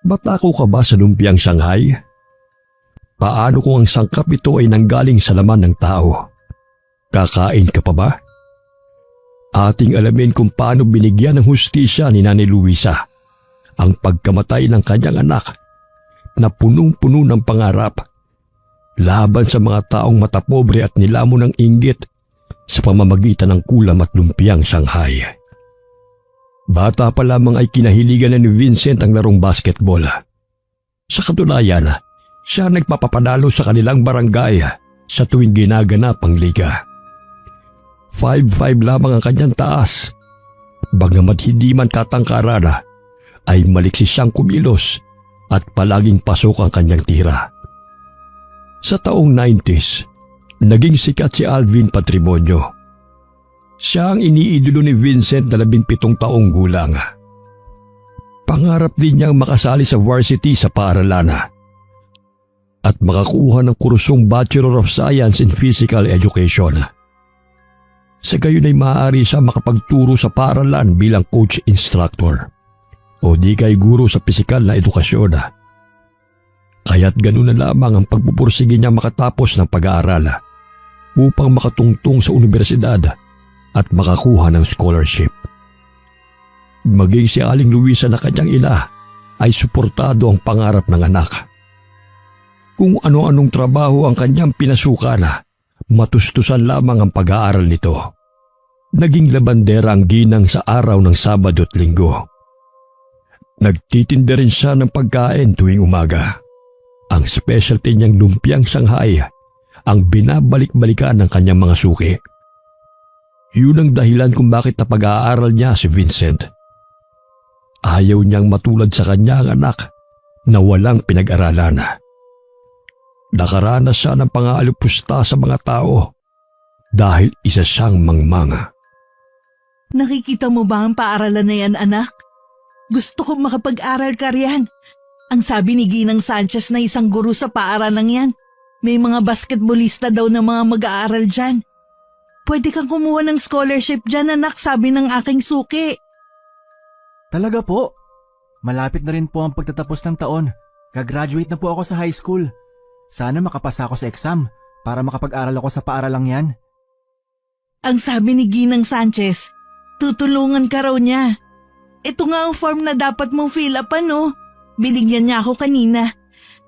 Batako ka ba sa lumpiang Shanghai? Paano kung ang sangkap ito ay nanggaling sa laman ng tao? Kakain ka pa ba? Ating alamin kung paano binigyan ng hustisya ni Nanay Luisa ang pagkamatay ng kanyang anak na punong-puno ng pangarap laban sa mga taong matapobre at nilamon ng inggit sa pamamagitan ng kulam at lumpiang Shanghai. Bata pa lamang ay kinahiligan na ni Vincent ang larong basketball. Sa katunayan, siya nagpapapanalo sa kanilang barangay sa tuwing ginaganap ang liga. 5'5" lamang ang kanyang taas. Bagamat hindi man katangkaran, ay maliksi siyang kumilos at palaging pasok ang kanyang tira. Sa taong 90s, naging sikat si Alvin Patrimonio. Siya ang iniidolo ni Vincent na 17 taong gulang. Pangarap din niyang makasali sa varsity sa paaralan at makakuha ng kursong Bachelor of Science in Physical Education. Sa gayon ay maaari siya makapagturo sa paaralan bilang coach instructor o di kay guro sa pisikal na edukasyon. Kaya't ganun na lamang ang pagpupursige niya makatapos ng pag-aaral upang makatungtong sa universidad at makakuha ng scholarship. Maging si Aling Luisa na kanyang ina ay suportado ang pangarap ng anak. Kung ano-anong trabaho ang kanyang pinasukan, matustusan lamang ang pag-aaral nito. Naging labandera ang ginang sa araw ng Sabado at Linggo. Nagtitinda rin siya ng pagkain tuwing umaga. Ang specialty niyang lumpiang Shanghai ang binabalik-balikan ng kanyang mga suki. Yun ang dahilan kung bakit napag-aaral niya si Vincent. Ayaw niyang matulad sa kanyang anak na walang pinag-aralan. Nakaranas siya ng pang-aalipusta sa mga tao dahil isa siyang mangmanga. Nakikita mo ba ang paaralan na yan, anak? Gusto kong makapag-aral ka riyan. Ang sabi ni Ginang Sanchez na isang guro sa paaralang yan, may mga basketballista daw na mga mag-aaral dyan. Pwede kang kumuha ng scholarship dyan, anak, sabi ng aking suki. Talaga po? Malapit na rin po ang pagtatapos ng taon. Gagraduate na po ako sa high school. Sana makapasa ako sa exam para makapag-aral ako sa paaralang yan. Ang sabi ni Ginang Sanchez, tutulungan ka raw niya. Ito nga ang form na dapat mong fill up, ano? Binigyan niya ako kanina.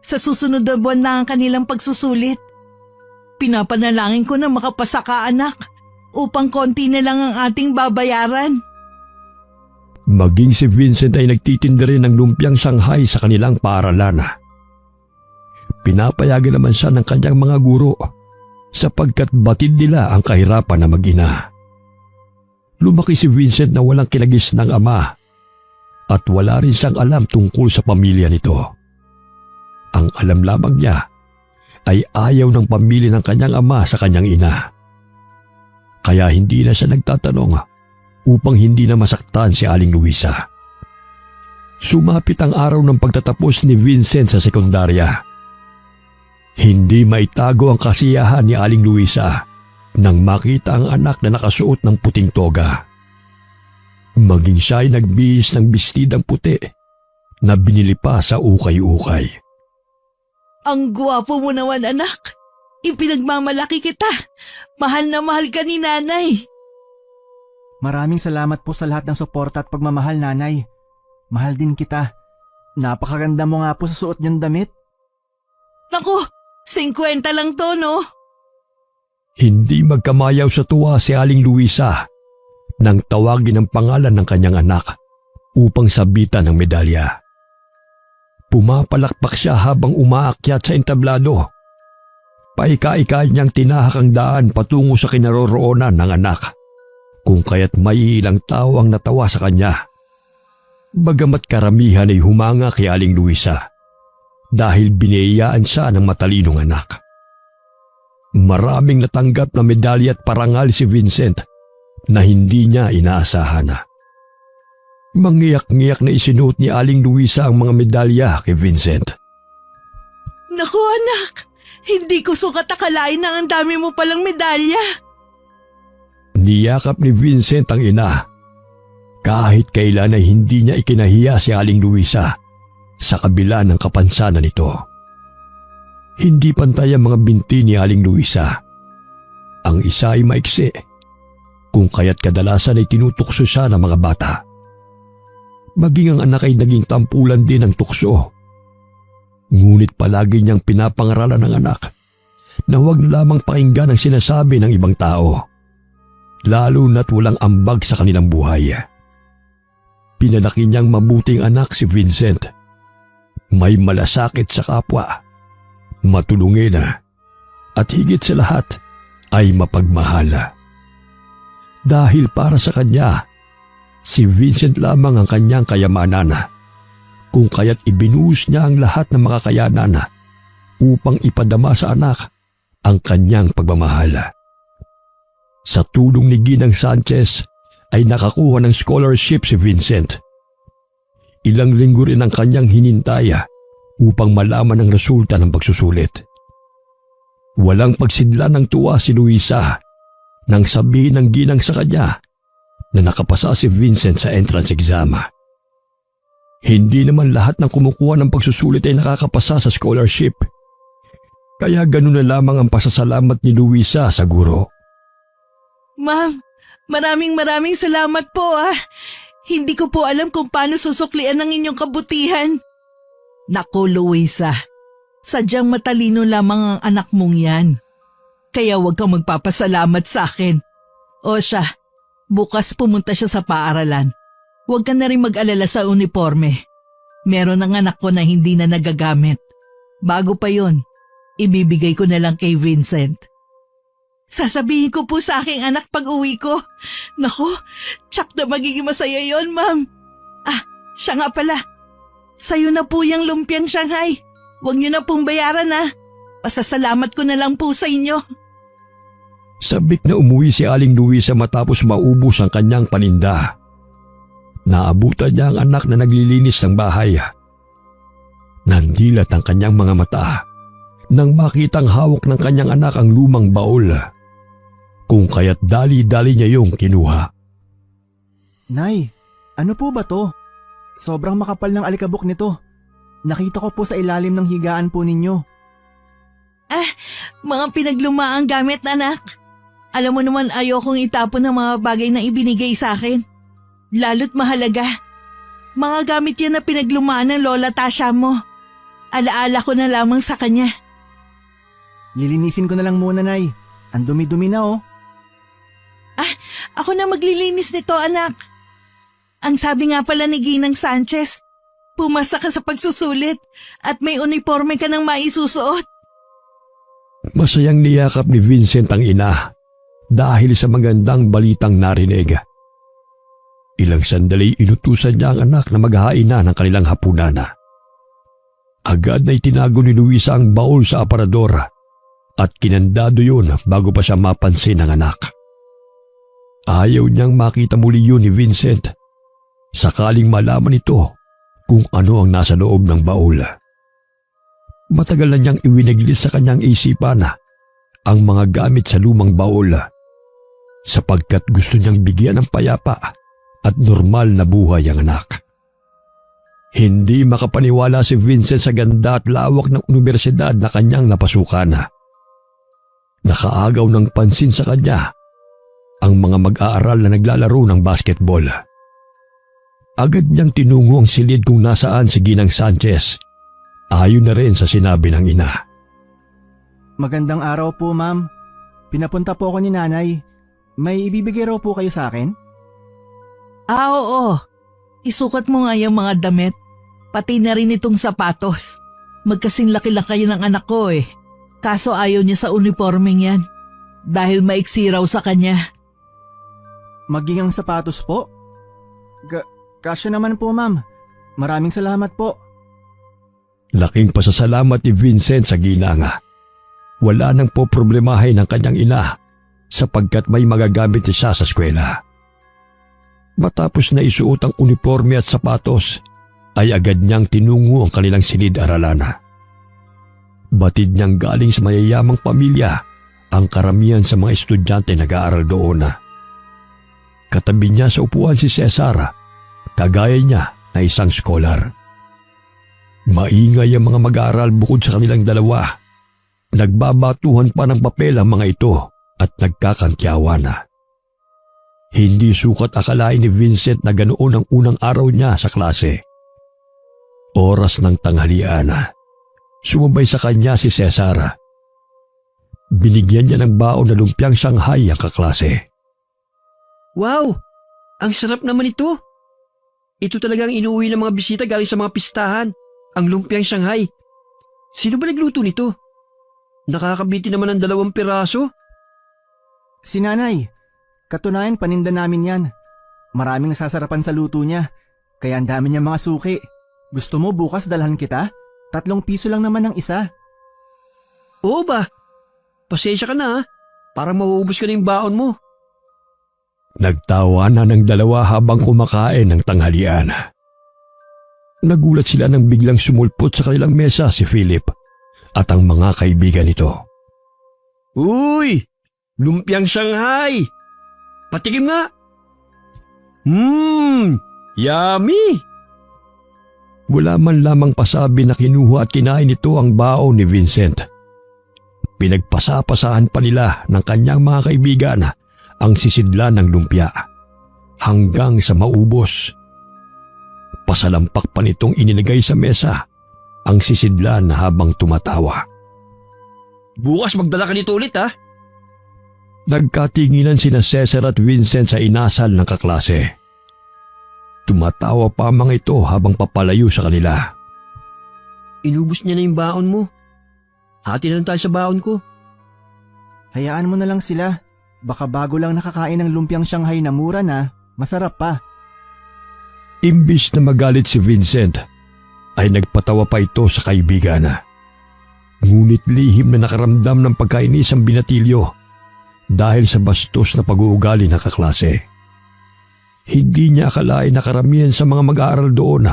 Sa susunod na buwan na ang kanilang pagsusulit. Pinapanalangin ko na makapasa ka, anak, upang konti na lang ang ating babayaran. Maging si Vincent ay nagtitinda rin ng lumpiang Shanghai sa kanilang paaralan. Pinapayagan naman siya ng kanyang mga guro sapagkat batid nila ang kahirapan na mag-ina. Lumaki si Vincent na walang kinagis ng ama at wala rin siyang alam tungkol sa pamilya nito. Ang alam lamang niya ay ayaw ng pamilya ng kanyang ama sa kanyang ina. Kaya hindi na siya nagtatanong upang hindi na masaktan si Aling Luisa. Sumapit ang araw ng pagtatapos ni Vincent sa sekundarya. Hindi maitago ang kasiyahan ni Aling Luisa nang makita ang anak na nakasuot ng puting toga. Maging siya ay nagbihis ng bestidang puti na binili pa sa ukay-ukay. Ang gwapo mo naman, anak. Ipinagmamalaki kita. Mahal na mahal ka ni nanay. Maraming salamat po sa lahat ng suporta at pagmamahal, nanay. Mahal din kita. Napakaganda mo nga po sa suot niyong damit. Naku, 50 lang to, no? Hindi magkamayaw sa tuwa si Aling Luisa nang tawagin ang pangalan ng kanyang anak upang sabitan ng medalya. Pumapalakpak siya habang umaakyat sa entablado. Paika-ika niyang tinahak ang daan patungo sa kinaroroonan ng anak, kung kaya't may ilang tao ang natawa sa kanya. Bagamat karamihan ay humanga kay Aling Luisa dahil biniyayaan siya ng matalinong anak. Maraming natanggap na medalya at parangal si Vincent na hindi niya inaasahan. Mangiyak-ngiyak na isinuot ni Aling Luisa ang mga medalya kay Vincent. Naku, anak, hindi ko sukat akalain na ang dami mo palang medalya. Niyakap ni Vincent ang ina. Kahit kailan ay hindi niya ikinahiya si Aling Luisa sa kabila ng kapansanan nito. Hindi pantay ang mga binti ni Aling Luisa. Ang isa ay maiksi, kung kaya't kadalasan ay tinutukso siya ng mga bata. Maging ang anak ay naging tampulan din ng tukso. Ngunit palagi niyang pinapangaralan ng anak na huwag na lamang pakinggan ang sinasabi ng ibang tao, lalo na't walang ambag sa kanilang buhay. Pinalaki niyang mabuting anak si Vincent. May malasakit sa kapwa, matulungin at higit sa lahat ay mapagmahala. Dahil para sa kanya, si Vincent lamang ang kanyang kayamanan, kung kaya't ibinuhos niya ang lahat ng mga kakayanan upang ipadama sa anak ang kanyang pagmamahal. Sa tulong ni Ginang Sanchez ay nakakuha ng scholarship si Vincent. Ilang linggo rin ang kanyang hinintay upang malaman ang resulta ng pagsusulit. Walang pagsidla ng tuwa si Luisa nang sabihin ng ginang sa kanya na nakapasa si Vincent sa entrance exam. Hindi naman lahat ng kumukuha ng pagsusulit ay nakakapasa sa scholarship. Kaya ganun na lamang ang pasasalamat ni Luisa sa guro. Ma'am, maraming salamat po Hindi ko po alam kung paano susuklian ang inyong kabutihan. Naku, Luisa, sadyang matalino lamang ang anak mong yan. Kaya huwag kang magpapasalamat sa akin. O siya, bukas pumunta siya sa paaralan. Huwag ka na rin mag-alala sa uniforme. Meron ang anak ko na hindi na nagagamit. Bago pa yon, ibibigay ko na lang kay Vincent. Sasabihin ko po sa aking anak pag uwi ko. Naku, tsak na magiging masaya yon, ma'am. Siya nga pala. Sa'yo na po yung lumpiang Shanghai. Huwag niyo na pong bayaran Pasasalamat ko na lang po sa inyo. Sabik na umuwi si Aling Luisa matapos maubos ang kanyang paninda. Naabutan niya ang anak na naglilinis ng bahay. Nandilat ang kanyang mga mata nang makitang hawak ng kanyang anak ang lumang baul. Kung kaya't dali-dali niya yung kinuha. Nay, ano po ba to? Sobrang makapal ng alikabok nito. Nakita ko po sa ilalim ng higaan po ninyo. Mga pinaglumaang gamit, anak. Alam mo naman ayokong itapon ang mga bagay na ibinigay sa akin. Lalo't mahalaga. Mga gamit yan na pinaglumaan ng Lola Tasha mo. Alaala ko na lamang sa kanya. Lilinisin ko na lang muna, Nay. Ang dumi-dumi na Ako na maglilinis nito, anak. Ang sabi nga pala ni Ginang Sanchez, pumasa ka sa pagsusulit at may uniforme ka nang maisusuot. Masayang niyakap ni Vincent ang ina dahil sa magandang balitang narinig. Ilang sandali inutusan niya ang anak na maghain na ng kanilang hapunan. Agad na itinago ni Luisa ang baul sa aparador at kinandado yun bago pa siya mapansin ng anak. Ayaw niyang makita muli yun ni Vincent sakaling malaman ito kung ano ang nasa loob ng baul. Matagal na niyang iwinaglis sa kanyang isipan ang mga gamit sa lumang baul sapagkat gusto niyang bigyan ng payapa at normal na buhay ang anak. Hindi makapaniwala si Vincent sa ganda at lawak ng universidad na kanyang napasukan. Nakaagaw ng pansin sa kanya ang mga mag-aaral na naglalaro ng basketball. Agad niyang tinungo ang silid kung nasaan si Ginang Sanchez. Ayon na rin sa sinabi ng ina. Magandang araw po, ma'am. Pinapunta po ako ni nanay. May ibibigay raw po kayo sa akin? Oo. Isukat mo nga yung mga damit. Pati na rin itong sapatos. Magkasing laki lang kayo ng anak ko Kaso ayaw niya sa uniformeng yan. Dahil maiksi raw sa kanya. Maging ang sapatos po? Kasya naman po, ma'am. Maraming salamat po. Laking pasasalamat ni Vincent sa ginanga. Wala nang po problemahin ng kanyang ina sapagkat may magagamit siya sa eskwela. Matapos na isuot ang uniforme at sapatos, ay agad niyang tinungo ang kanilang silid-aralan. Batid niyang galing sa mayayamang pamilya ang karamihan sa mga estudyante nag-aaral doon. Katabi niya sa upuan si Cesar, kagaya niya na isang scholar. Maingay ang mga mag-aaral bukod sa kanilang dalawa. Nagbabatuhan pa ng papel ang mga ito at nagkakantyawan na. Hindi sukat akalain ni Vincent na ganoon ang unang araw niya sa klase. Oras ng tanghalian, sumabay sa kanya si Cesar. Binigyan niya ng baon na lumpiang Shanghai ang kaklase. Wow! Ang sarap naman ito! Ito talagang inuuwi ng mga bisita galing sa mga pistahan. Ang lumpiang Shanghai. Sino ba nagluto nito? Nakakabiti naman ng 2 piraso. Si nanay. Katunayan paninda namin yan. Maraming nasasarapan sa luto niya. Kaya ang dami niyang mga suki. Gusto mo bukas dalhan kita? 3 piso lang naman ang isa. Oo ba? Pasensya ka na para mauubos ka na yung baon mo. Nagtawa na ng dalawa habang kumakain ng tanghalian. Nagulat sila nang biglang sumulpot sa kanilang mesa si Philip at ang mga kaibigan nito. Uy! Lumpiang Shanghai! Patikim nga! Yummy! Wala man lamang pasabi na kinuha at kinain nito ang baon ni Vincent. Pinagpasapasahan pa nila ng kanyang mga kaibigan ang sisidlan ng lumpia hanggang sa maubos. Pasalampak pa nitong inilagay sa mesa ang sisidlan habang tumatawa. Bukas magdala ka nito ulit ha? Nagkatinginan sina Cesar at Vincent sa inasal ng kaklase. Tumatawa pa ang mga ito habang papalayo sa kanila. Inubos niya na yung baon mo. Hati na lang tayo sa baon ko. Hayaan mo na lang sila. Baka bago lang nakakain ng lumpiang Shanghai na mura na, masarap pa. Imbis na magalit si Vincent, ay nagpatawa pa ito sa kaibigan. Ngunit lihim na nakaramdam ng pagkainis ang binatilyo dahil sa bastos na pag-uugali ng kaklase. Hindi niya akalain na karamihan sa mga mag-aaral doon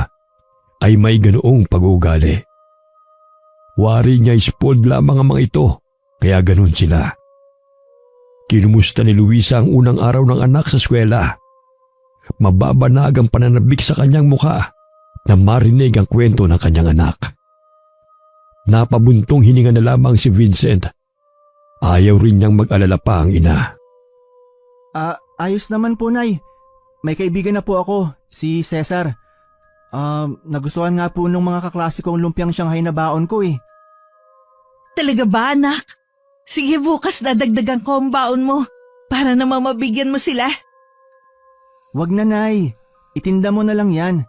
ay may ganoong pag-uugali. Wari niya spoiled lamang ang mga ito, kaya ganun sila. Kinumusta ni Luisa ang unang araw ng anak sa eskwela. Mababanag ang pananabik sa kanyang mukha na marinig ang kwento ng kanyang anak. Napabuntong hininga na lamang si Vincent. Ayaw rin niyang mag-alala pa ang ina. Ayos naman po, Nay. May kaibigan na po ako, si Cesar. Nagustuhan nga po nung mga kaklase kong lumpiang Shanghai na baon ko eh. Talaga ba, anak? Sige, bukas dadagdagan ko ang baon mo para naman mabigyan mo sila. Wag na, Nay. Itinda mo na lang yan.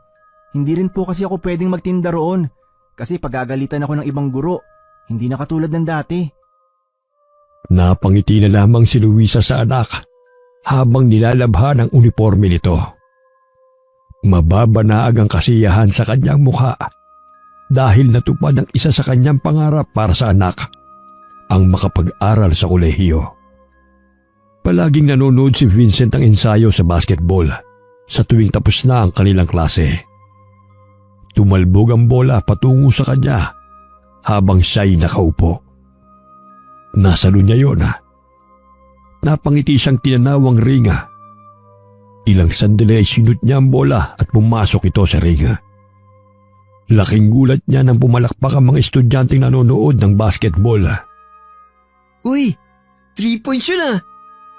Hindi rin po kasi ako pwedeng magtinda roon kasi pagagalitan ako ng ibang guro. Hindi na katulad ng dati. Napangiti na lamang si Luisa sa anak habang nilalabhan ang uniforme nito. Mababanaag ang kasiyahan sa kanyang mukha dahil natupad ang isa sa kanyang pangarap para sa anak, ang makapag-aral sa kolehiyo. Palaging nanonood si Vincent ng ensayo sa basketball sa tuwing tapos na ang kanilang klase. Tumalbog ang bola patungo sa kanya habang siya'y nakaupo. Nasalo niya yun. Napangiti siyang tinanawang ringa. Ilang sandali ay sinut niya ang bola at pumasok ito sa ringa. Laking gulat niya nang pumalakpak ang mga estudyanteng nanonood ng basketball. Uy! 3 points yun ah!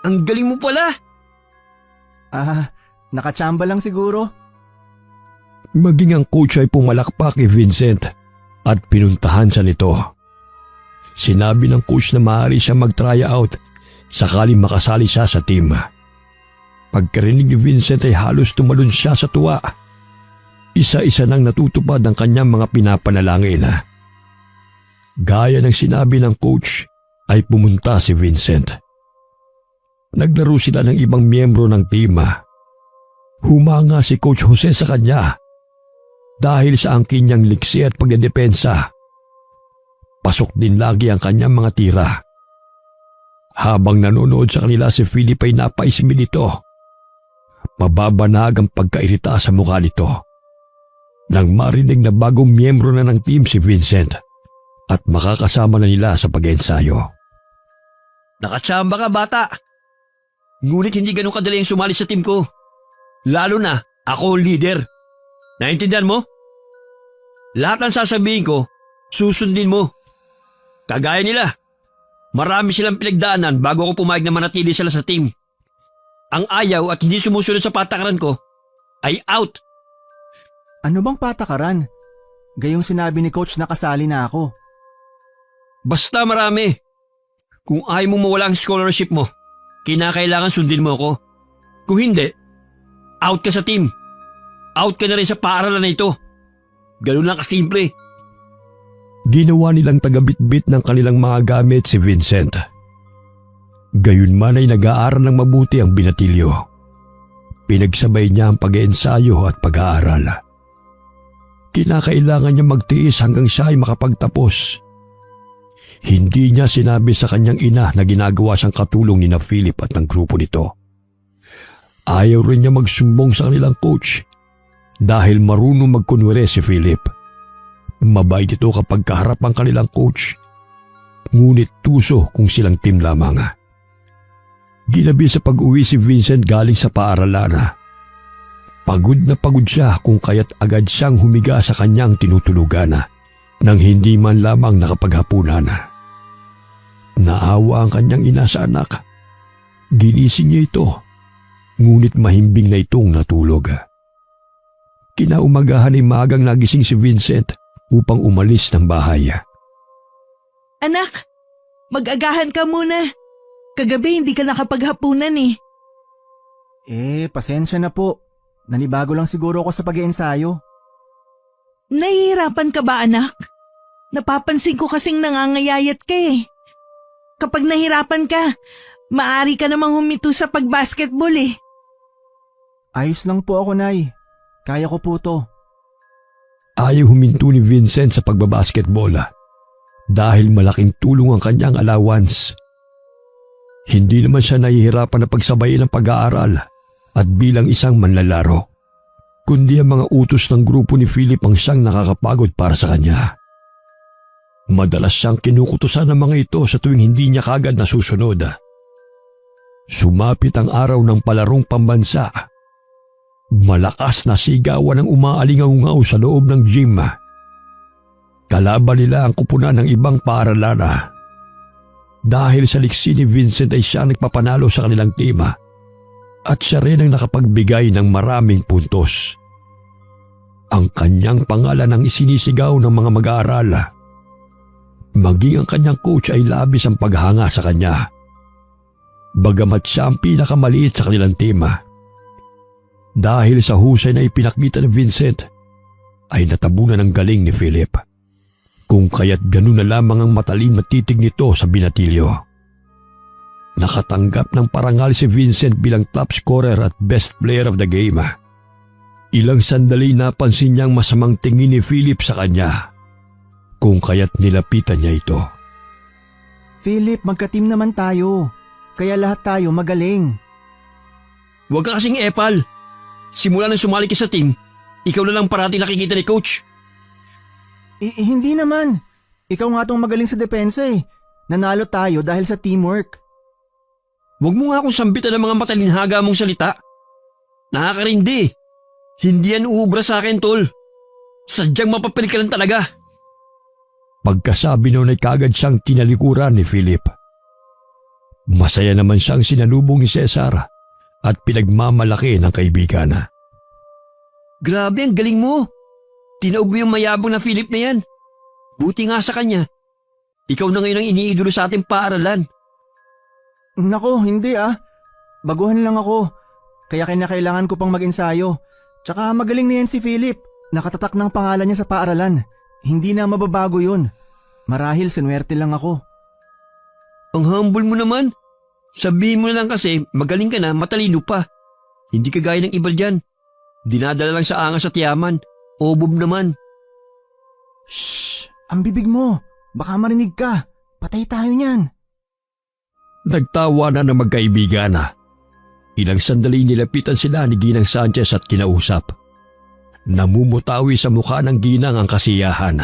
Ang galing mo pala! Nakachamba lang siguro. Maging ang coach ay pumalakpak kay Vincent at pinuntahan siya nito. Sinabi ng coach na maaari siya mag-try out sakaling makasali siya sa team. Pagkarinig ni Vincent ay halos tumalon siya sa tuwa. Isa-isa nang natutupad ang kanyang mga pinapanalangin. Gaya ng sinabi ng coach ay pumunta si Vincent. Naglaro sila ng ibang miyembro ng team. Humanga si Coach Jose sa kanya dahil sa angkin niyang liksi at pagdedepensa. Pasok din lagi ang kanyang mga tira. Habang nanonood sa kanila si Philip ay napaisip nito. Mababanag ang pagkairita sa mukha nito nang marinig na bagong miyembro na ng team si Vincent at makakasama na nila sa pag-ensayo. Nakachamba ka, bata! Ngunit hindi ganun kadali ang sumali sa team ko. Lalo na, ako ang leader. Naintindihan mo? Lahat ng sasabihin ko, susundin mo. Kagaya nila, marami silang pinagdaanan bago ako pumayag na manatili sila sa team. Ang ayaw at hindi sumusunod sa patakaran ko ay out. Ano bang patakaran? Gayong sinabi ni coach na kasali na ako. Basta marami. Kung ayaw mong mawala ang scholarship mo, kinakailangan sundin mo ako. Kung hindi, out ka sa team. Out ka na rin sa paaralan na ito. Ganun lang kasimple. Ginawa nilang tagabitbit ng kanilang mga gamit si Vincent. Gayunman ay nag-aaral ng mabuti ang binatilyo. Pinagsabay niya ang pag-iensayo at pag-aaral. Kinakailangan niya magtiis hanggang siya ay makapagtapos. Hindi niya sinabi sa kanyang ina na ginagawa siyang katulong ni na Philip at ng grupo nito. Ayaw rin niya magsumbong sa kanilang coach dahil marunong magkunwari si Philip. Mabait ito kapag kaharap ang kanilang coach, ngunit tuso kung silang team lamang. Ginabi sa pag-uwi si Vincent galing sa paaralan. Pagod na pagod siya kung kaya't agad siyang humiga sa kanyang tinutulugan nang hindi man lamang nakapaghapunan. Naawa ang kanyang ina sa anak. Ginising niya ito, ngunit mahimbing na itong natulog. Kinaumagahan ay maagang nagising si Vincent upang umalis ng bahay. Anak, mag-agahan ka muna. Kagabi hindi ka nakapaghapunan eh. Pasensya na po. Nanibago lang siguro ako sa pag-iensayo. Nahihirapan ka ba anak? Napapansin ko kasing nangangayayat ka eh. Kapag nahirapan ka, maaari ka namang humito sa pag-basketball eh. Ayos lang po ako, Nay. Kaya ko po to. Ayaw huminto ni Vincent sa pagbabasketball dahil malaking tulong ang kanyang allowance. Hindi naman siya nahihirapan na pagsabayin ang pag-aaral at bilang isang manlalaro, kundi ang mga utos ng grupo ni Philip ang siyang nakakapagod para sa kanya. Madalas siyang kinukutusan ng mga ito sa tuwing hindi niya kagad nasusunod. Sumapit ang araw ng palarong pambansa. Malakas na sigawan ang umaalingaw sa loob ng gym. Kalaban nila ang kupunan ng ibang paaralan. Dahil sa liksi ni Vincent ay siya nagpapanalo sa kanilang team at siya rin ang nakapagbigay ng maraming puntos. Ang kanyang pangalan ang isinisigaw ng mga mag-aaral. Maging ang kanyang coach ay labis ang paghanga sa kanya. Bagamat siya ang pinakamaliit sa kanilang team. Dahil sa husay na ipinakita ni Vincent, ay natabunan ng galing ni Philip. Kung kaya't ganun na lamang ang matalim na titig nito sa binatilyo. Nakatanggap ng parangal si Vincent bilang top scorer at best player of the game. Ilang sandali napansin niyang masamang tingin ni Philip sa kanya. Kung kaya't nilapitan niya ito. Philip, magka-team naman tayo. Kaya lahat tayo magaling. Huwag ka kasing epal. Simula nang sumali ka sa team, ikaw na lang parating nakikita ni coach. Hindi naman. Ikaw nga tong magaling sa depensa eh. Nanalo tayo dahil sa teamwork. Huwag mo nga akong sambitan ng mga matalinhaga mong salita. Nakakarindi. Hindi yan uubra sa akin, tol. Sadyang mapapilit ka lang talaga. Pagkasabi noon ay kagad siyang tinalikuran ni Philip. Masaya naman siyang sinalubong ni Cesar at pinagmamalaki ng kaibigan. Grabe, ang galing mo. Tinaob mo yung mayabong na Philip na yan. Buti nga sa kanya. Ikaw na ngayon ang iniidolo sa ating paaralan. Nako, hindi ah. Baguhan lang ako. Kaya kinakailangan ko pang mag-ensayo. Tsaka magaling na yan si Philip. Nakatatak ng pangalan niya sa paaralan. Hindi na mababago yun. Marahil sinuwerte lang ako. Ang humble mo naman. Sabihin mo na lang kasi magaling ka na, matalino pa. Hindi ka gaya ng iba dyan. Dinadala lang sa angas at yaman. Obob naman. Shhh! Ang bibig mo. Baka marinig ka. Patay tayo niyan. Nagtawa na ng magkaibigan. Ilang sandali nilapitan sila ni Ginang Sanchez at kinausap. Namumutawi sa mukha ng Ginang ang kasiyahan.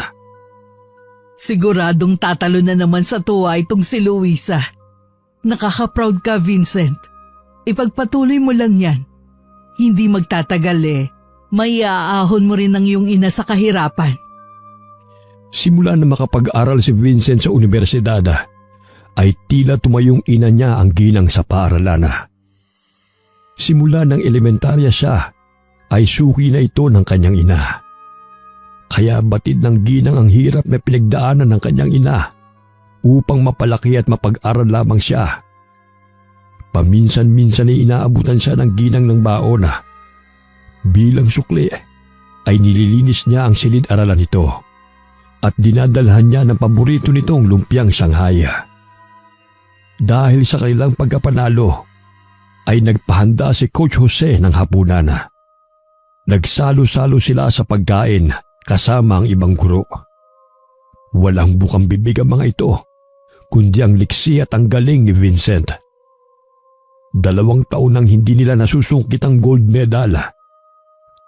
Siguradong tatalo na naman sa tuwa itong si Luisa. Nakaka-proud ka, Vincent. Ipagpatuloy mo lang yan. Hindi magtatagal eh. May aahon mo rin ang iyong ina sa kahirapan. Simula na makapag-aral si Vincent sa universidad, ay tila tumayong ina niya ang ginang sa paaralan. Simula ng elementarya siya, ay suki na ito ng kanyang ina. Kaya batid ng ginang ang hirap na pinagdaanan ng kanyang ina upang mapalaki at mapag-aral lamang siya. Paminsan-minsan ay inaabutan siya ng ginang ng baon. Bilang sukli, ay nililinis niya ang silid-aralan nito at dinadalhan niya ng paborito nitong lumpiang Shanghai. Dahil sa kanilang pagkapanalo, ay nagpahanda si Coach Jose ng hapunan. Nagsalo-salo sila sa pagkain kasama ang ibang guro. Walang bukang bibig ang mga ito, kundi ang liksi at ang galing ni Vincent. 2 taon nang hindi nila nasusungkit ang gold medal.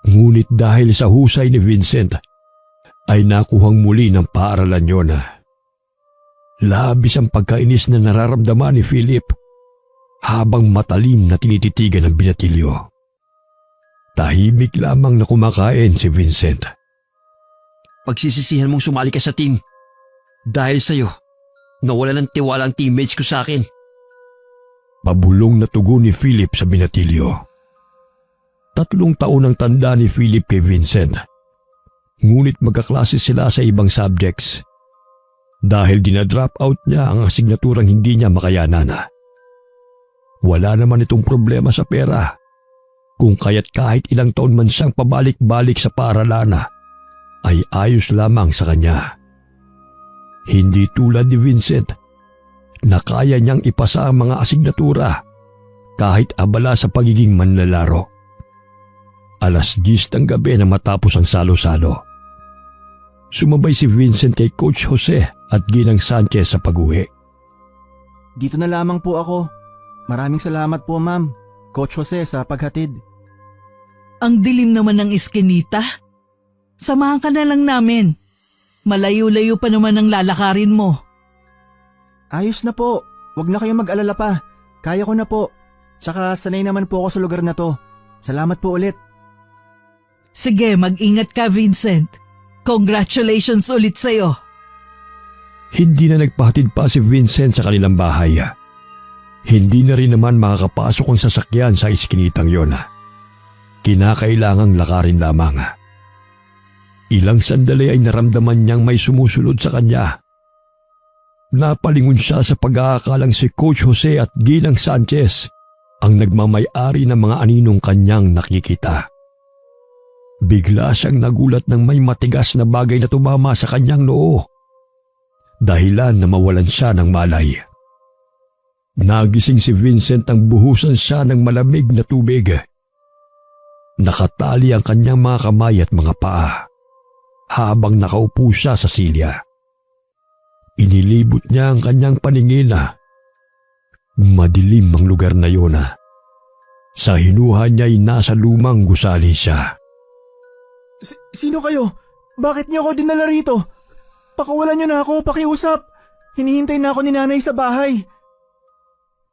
Ngunit dahil sa husay ni Vincent, ay nakuhang muli ng paaralan yon. Labis ang pagkainis na nararamdaman ni Philip habang matalim na tinititigan ang binatilyo. Tahimik lamang na kumakain si Vincent. Pagsisisihan mong sumali ka sa team. Dahil sa'yo, nawala ng tiwala ang teammates ko sa akin. Pabulong na tugon ni Philip sa binatilyo. 3 taon ang tanda ni Philip kay Vincent. Ngunit magkaklase sila sa ibang subjects. Dahil dinadrop out niya ang asignaturang hindi niya makayanan. Wala naman itong problema sa pera, kung kaya't kahit ilang taon man siyang pabalik-balik sa paaralan, ay ayos lamang sa kanya. Hindi tulad ni Vincent na kaya niyang ipasa ang mga asignatura kahit abala sa pagiging manlalaro. 10:00 ng gabi na matapos ang salo-salo, sumabay si Vincent kay Coach Jose at Ginang Sanchez sa pag-uwi. Dito na lamang po ako. Maraming salamat po, ma'am, Coach Jose, sa paghatid. Ang dilim naman ng iskinita. Samahan ka na lang namin. Malayo-layo pa naman ang lalakarin mo. Ayos na po. Huwag na kayong mag-alala pa. Kaya ko na po. Tsaka sanay naman po ako sa lugar na to. Salamat po ulit. Sige, mag-ingat ka, Vincent. Congratulations ulit sa'yo. Hindi na nagpahatid pa si Vincent sa kanilang bahay. Hindi na rin naman makakapasok ang sasakyan sa iskinitang yon. Kinakailangang lakarin lamang. Ilang sandali ay naramdaman niyang may sumusunod sa kanya. Napalingon siya sa pag-aakalang si Coach Jose at Ginang Sanchez ang nagmamay-ari ng mga aninong kanyang nakikita. Bigla siyang nagulat nang may matigas na bagay na tumama sa kanyang noo, dahilan na mawalan siya ng malay. Nagising si Vincent nang buhusan siya ng malamig na tubig. Nakatali ang kanyang mga kamay at mga paa habang nakaupo siya sa silya. Inilibot niya ang kanyang paningin. Madilim ang lugar na yun. Sa hinuha niya ay nasa lumang gusali siya. Sino kayo? Bakit niyo ako dinala rito? Pakawalan niyo na ako, pakiusap. Hinihintay na ako ni nanay sa bahay.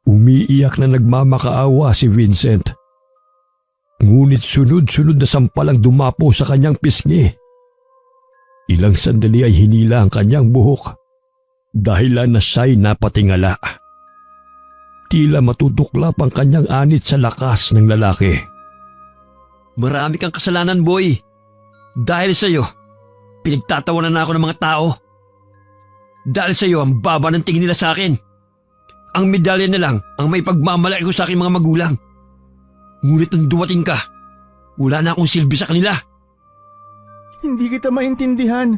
Umiiyak na nagmamakaawa si Vincent. Ngunit sunod-sunod na sampalang dumapo sa kanyang pisngi. Ilang sandali ay hinila ang kanyang buhok dahilan na siya'y napatingala. Tila matutuklap ang kanyang anit sa lakas ng lalaki. Marami kang kasalanan, boy. Dahil sa'yo, pinagtatawanan na ako ng mga tao. Dahil sa'yo, ang baba ng tingin nila sa akin. Ang medalya na lang ang may pagmamalaki ko sa aking mga magulang. Ngunit nang dumating ka, wala na akong silbi sa kanila. Hindi kita maintindihan.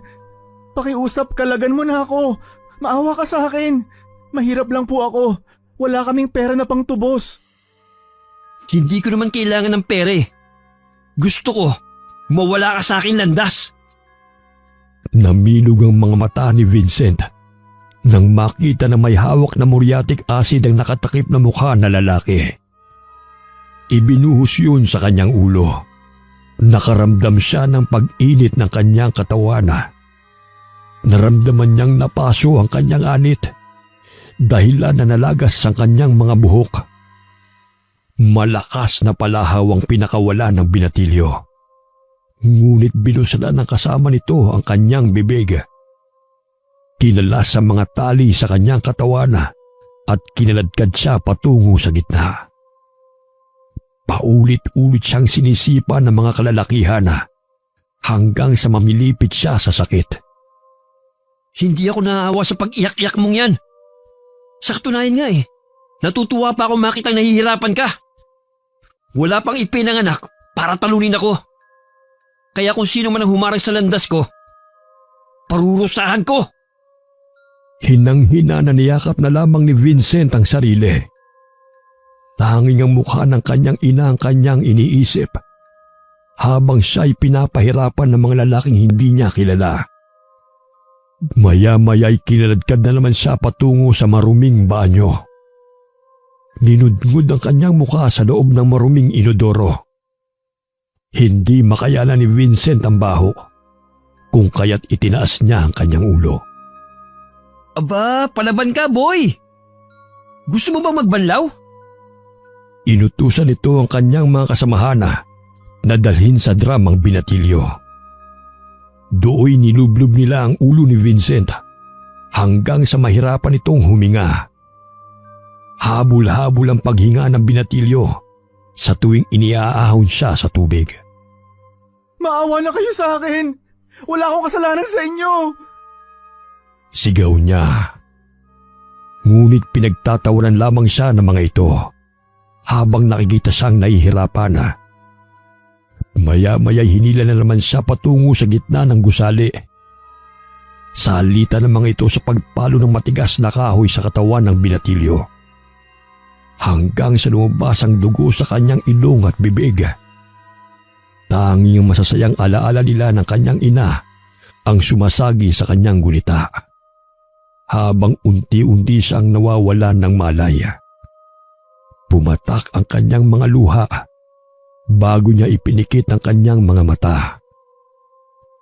Pakiusap, kalagan mo na ako. Maawa ka sa akin. Mahirap lang po ako. Wala kaming pera na pang tubos. Hindi ko naman kailangan ng pere. Gusto ko, mawala ka sa akin landas. Namilog ang mga mata ni Vincent nang makita na may hawak na muriatic acid ang nakatakip na mukha na lalaki. Ibinuhos yun sa kanyang ulo. Nakaramdam siya ng pag-init ng kanyang katawan. Naramdaman niyang napaso ang kanyang anit dahilan na nalagas ang kanyang mga buhok. Malakas na palahaw ang pinakawala ng binatilyo. Ngunit binusala ng kasama nito ang kanyang bibig Kinalas ang mga tali sa kanyang katawan at kinaladkad siya patungo sa gitna. Paulit-ulit siyang sinisipa ng mga kalalakihan hanggang sa mamilipit siya sa sakit. Hindi ako naawa sa pag-iyak-iyak mong yan. Sa katunayan nga natutuwa pa ako makitang nahihirapan ka. Wala pang ipinanganak para talunin ako. Kaya kung sino man ang humarang sa landas ko, parurusahan ko. Hinang-hina na niyakap na lamang ni Vincent ang sarili. Tanging ang mukha ng kanyang ina ang kanyang iniisip habang siya'y pinapahirapan ng mga lalaking hindi niya kilala. Maya-maya'y kinaladkad na naman siya patungo sa maruming banyo. Dinudngod ang kanyang mukha sa loob ng maruming inodoro. Hindi makayanan ni Vincent ang baho, kung kaya't itinaas niya ang kanyang ulo. Aba, palaban ka, boy! Gusto mo bang magbanlaw? Inutusan nito ang kanyang mga kasamahan na dalhin sa drum ang binatilyo. Dooy nilublob nila ang ulo ni Vincent hanggang sa mahirapan itong huminga. Habol-habol ang paghinga ng binatilyo sa tuwing iniaahon siya sa tubig. Maawa na kayo sa akin! Wala akong kasalanan sa inyo! Sigaw niya. Ngunit pinagtatawanan lamang siya ng mga ito habang nakikita siyang nahihirapan. Maya-maya'y hinila na naman siya patungo sa gitna ng gusali. Salita ng mga ito sa pagpalo ng matigas na kahoy sa katawan ng binatilyo. Hanggang sa lumabas ang dugo sa kanyang ilong at bibig. Tanging masasayang alaala nila ng kanyang ina ang sumasagi sa kanyang gunita. Habang unti-unti siyang nawawalan ng malay. Pumatak ang kanyang mga luha bago niya ipinikit ang kanyang mga mata.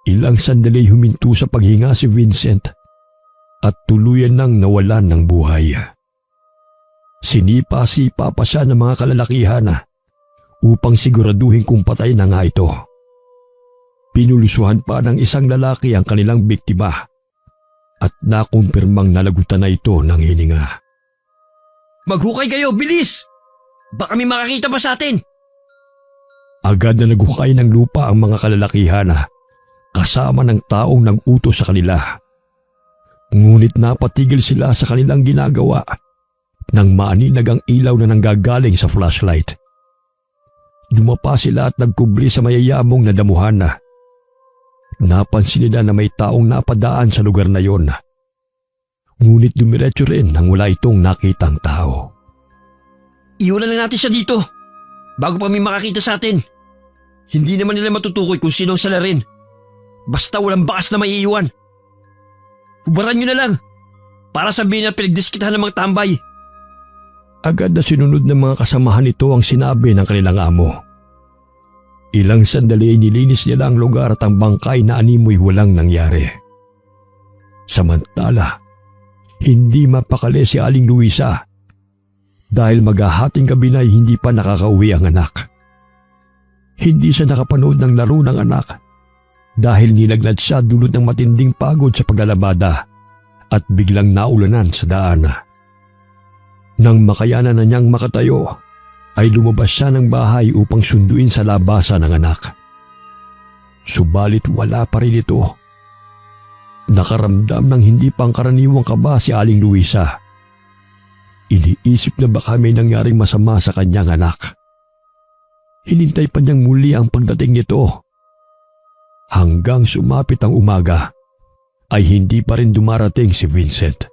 Ilang sandali huminto sa paghinga si Vincent at tuluyan nang nawalan ng buhay. Sinipa-sipa pa siya ng mga kalalakihan upang siguraduhin kung patay na nga ito. Pinulusuhan pa ng isang lalaki ang kanilang biktima at nakumpirmang nalagutan na ito ng hininga. Maghukay kayo, bilis! Baka may makakita pa sa atin! Agad na naghukay ng lupa ang mga kalalakihan kasama ng taong nag-utos sa kanila. Ngunit napatigil sila sa kanilang ginagawa nang maaninag ang ilaw na nanggagaling sa flashlight. Dumapa sila at nagkubli sa mayayamong na damuhan. Napansin nila na may taong napadaan sa lugar na yon. Ngunit dumiretso rin nang wala itong nakitang tao. Iwanan lang natin siya dito bago pa may makakita sa atin. Hindi naman nila matutukoy kung sino ang salarin. Basta walang bakas na maiiwan. Hubaran nyo na lang para sabihin na pinagdiskitahan ng mga tambay. Agad na sinunod ng mga kasamahan nito ang sinabi ng kanilang amo. Ilang sandali ay nilinis nila ang lugar at ang bangkay na animoy walang nangyari. Samantala, hindi mapakali si Aling Luisa dahil maghahating gabi na ay hindi pa nakakauwi ang anak. Hindi siya nakapanood ng laro ng anak dahil nilagnat siya dulot ng matinding pagod sa paglalabada at biglang naulanan sa daan. Nang makayanan na niyang makatayo, ay lumabas siya ng bahay upang sunduin sa labasan ng anak. Subalit wala pa rin ito. Nakaramdam ng hindi pangkaraniwang kaba si Aling Luisa. Iniisip na baka may nangyaring masama sa kanyang anak. Hinintay pa niyang muli ang pagdating nito. Hanggang sumapit ang umaga, ay hindi pa rin dumarating si Vincent.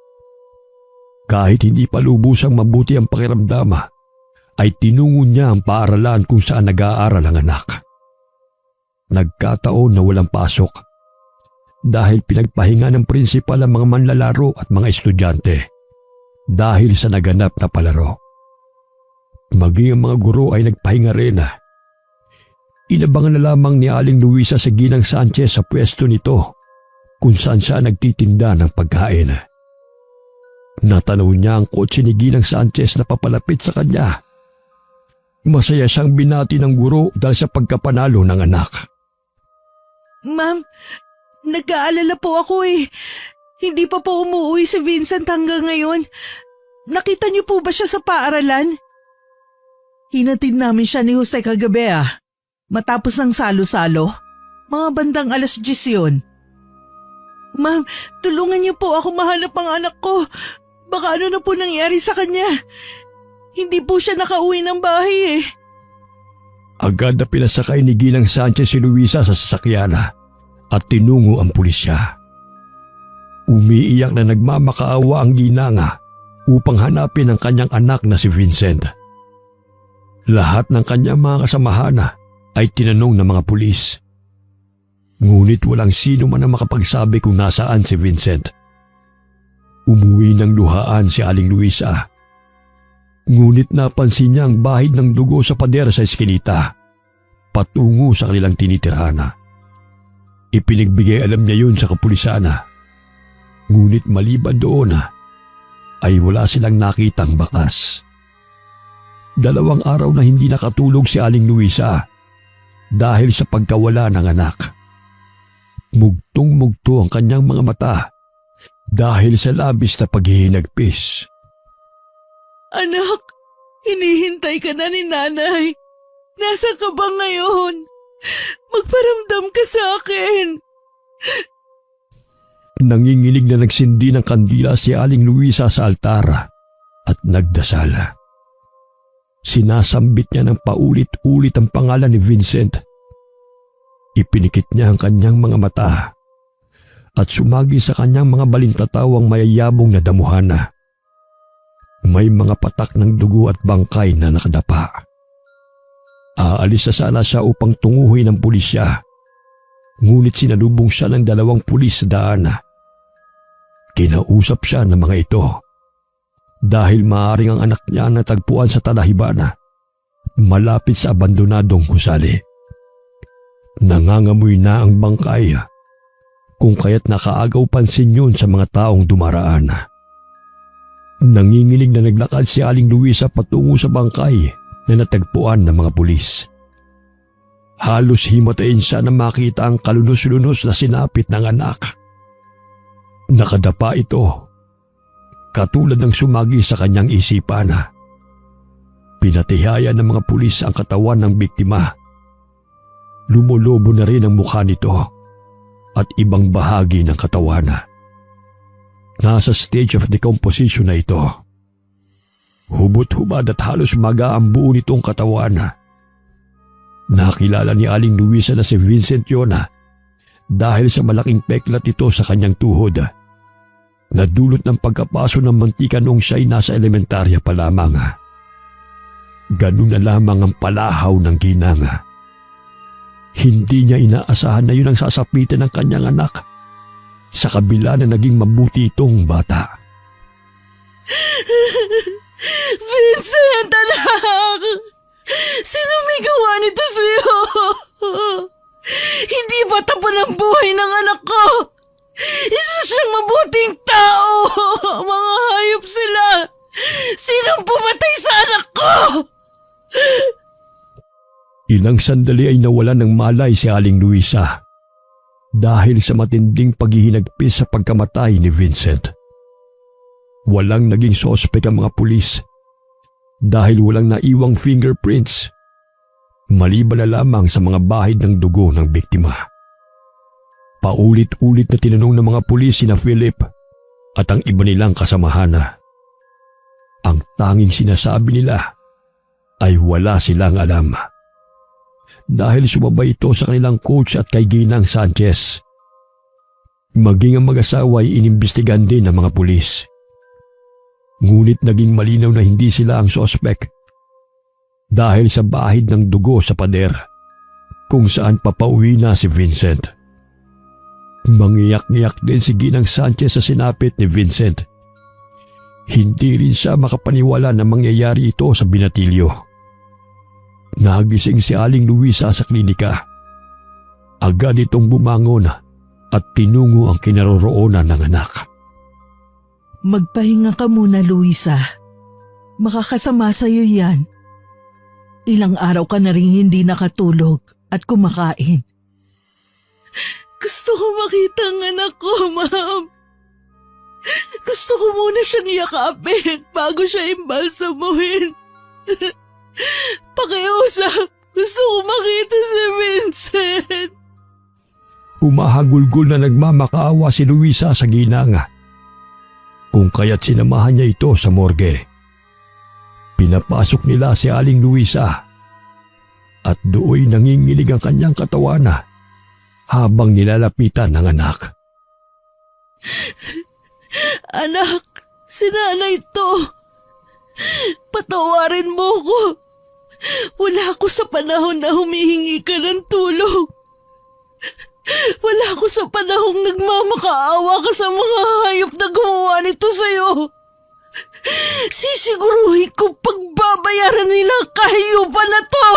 Kahit hindi pa lubusang mabuti ang pakiramdam, ay tinungo niya ang paaralan kung saan nag-aaral ang anak. Nagkataon na walang pasok dahil pinagpahinga ng prinsipal ang mga manlalaro at mga estudyante dahil sa naganap na palaro. Maging ang mga guro ay nagpahinga rin. Inabangan na lamang ni Aling Luisa si Ginang Sanchez sa pwesto nito kung saan siya nagtitinda ng pagkain. Natanaw niya ang kotse ni Ginang Sanchez na papalapit sa kanya. Masaya siyang binati ng guro dahil sa pagkapanalo ng anak. Ma'am, nag-aalala po ako eh. Hindi pa po umuwi si Vincent hanggang ngayon. Nakita niyo po ba siya sa paaralan? Hinatid namin siya ni Jose kagabi matapos ng salo-salo. Mga bandang 10:00 yun. Ma'am, tulungan niyo po ako mahanap ang anak ko. Baka ano na po nangyari sa kanya. Hindi po siya nakauwi ng bahay Agad na pinasakay ni Ginang Sanchez si Luisa sa sasakyan at tinungo ang pulisya. Umiiyak na nagmamakaawa ang ginanga upang hanapin ang kanyang anak na si Vincent. Lahat ng kanyang mga kasamahan ay tinanong ng mga pulis. Ngunit walang sino man ang makapagsabi kung nasaan si Vincent. Umuwi ng luhaan si Aling Luisa. Ngunit napansin niya ang bahid ng dugo sa pader sa eskinita, patungo sa kanilang tinitirhana. Ipinagbigay alam niya yun sa kapulisan. Ngunit maliban doon ay wala silang nakitang bakas. 2 araw na hindi nakatulog si Aling Luisa dahil sa pagkawala ng anak. Mugtong-mugto ang kanyang mga mata dahil sa labis na paghihinagpis. Anak, hinihintay ka na ni nanay. Nasaan ka ba ngayon? Magparamdam ka sa akin. Nanginginig na nagsindi ng kandila si Aling Luisa sa altara at nagdasal. Sinasambit niya ng paulit-ulit ang pangalan ni Vincent. Ipinikit niya ang kanyang mga mata at sumagi sa kanyang mga balintatawang mayayabong na damuhana. May mga patak ng dugo at bangkay na nakadapa. Aalis na sana siya upang tunguhin ng pulisya, ngunit sinalubong siya ng 2 pulis sa daan. Kinausap siya ng mga ito dahil maaaring ang anak niya natagpuan sa talahibana malapit sa abandonadong gusali. Nangangamoy na ang bangkay kung kaya't nakaagaw pansin yun sa mga taong dumaraan. Nanginginig na naglakad si Aling Luisa patungo sa bangkay na natagpuan ng mga pulis. Halos himatayin siya na makita ang kalunos-lunos na sinapit ng anak. Nakadapa ito, katulad ng sumagi sa kanyang isipan. Pinatihaya ng mga pulis ang katawan ng biktima. Lumulobo na rin ang mukha nito at ibang bahagi ng katawan. Nasa stage of decomposition na ito. Hubot-hubad at halos maga ang buo nitong katawan. Nakilala ni Aling Luisa na si Vincent yun dahil sa malaking peklat ito sa kanyang tuhod. Nadulot ng pagkapaso ng mantika noong siya'y nasa elementarya pa lamang. Ganun na lamang ang palahaw ng ginang. Hindi niya inaasahan na yun ang sasapitan ng kanyang anak, sa kabila na naging mabuti itong bata. Vincent, anak! Sino may gawa nito sa'yo? Hindi ba tapan ang buhay ng anak ko? Isa siyang mabuting tao! Mga hayop sila! Sinong pumatay sa anak ko? Ilang sandali ay nawalan ng malay si Aling Luisa dahil sa matinding paghihinagpis sa pagkamatay ni Vincent. Walang naging sospek ang mga pulis dahil walang naiwang fingerprints, maliban na lamang sa mga bahid ng dugo ng biktima. Paulit-ulit na tinanong ng mga pulis sina Philip at ang iba nilang kasamahan. Ang tanging sinasabi nila ay wala silang alam. Dahil sumabay ito sa kanilang coach at kay Ginang Sanchez. Maging ang mag-asawa ay inimbestigan din ng mga pulis. Ngunit naging malinaw na hindi sila ang sospek dahil sa bahid ng dugo sa pader kung saan papauwi na si Vincent. Mangiyak-ngiyak din si Ginang Sanchez sa sinapit ni Vincent. Hindi rin siya makapaniwala na mangyayari ito sa binatilyo. Nagising si Aling Luisa sa klinika. Agad itong bumangon at tinungo ang kinaroroonan ng anak. Magpahinga ka muna, Luisa. Makakasama sa'yo yan. Ilang araw ka na rin hindi nakatulog at kumakain. Gusto ko makita ang anak ko, Ma'am. Gusto ko muna siyang yakapin bago siya imbalsamuhin. Pakiusap, gusto ko makita si Vincent. Umahagulgol na nagmamakaawa si Luisa sa ginang. Kung kaya't sinamahan niya ito sa morgue. Pinapasok nila si Aling Luisa at dooy nanginginig ang kanyang katawan habang nilalapitan ng anak. Anak, si nanay to. Patawarin mo ko. Wala ako sa panahon na humihingi ka ng tulong. Wala ako sa panahong nagmamakaawa ka sa mga hayop na gumawa nito sa'yo. Sisiguruhin ko pagbabayaran nila ang kahiyupan na to.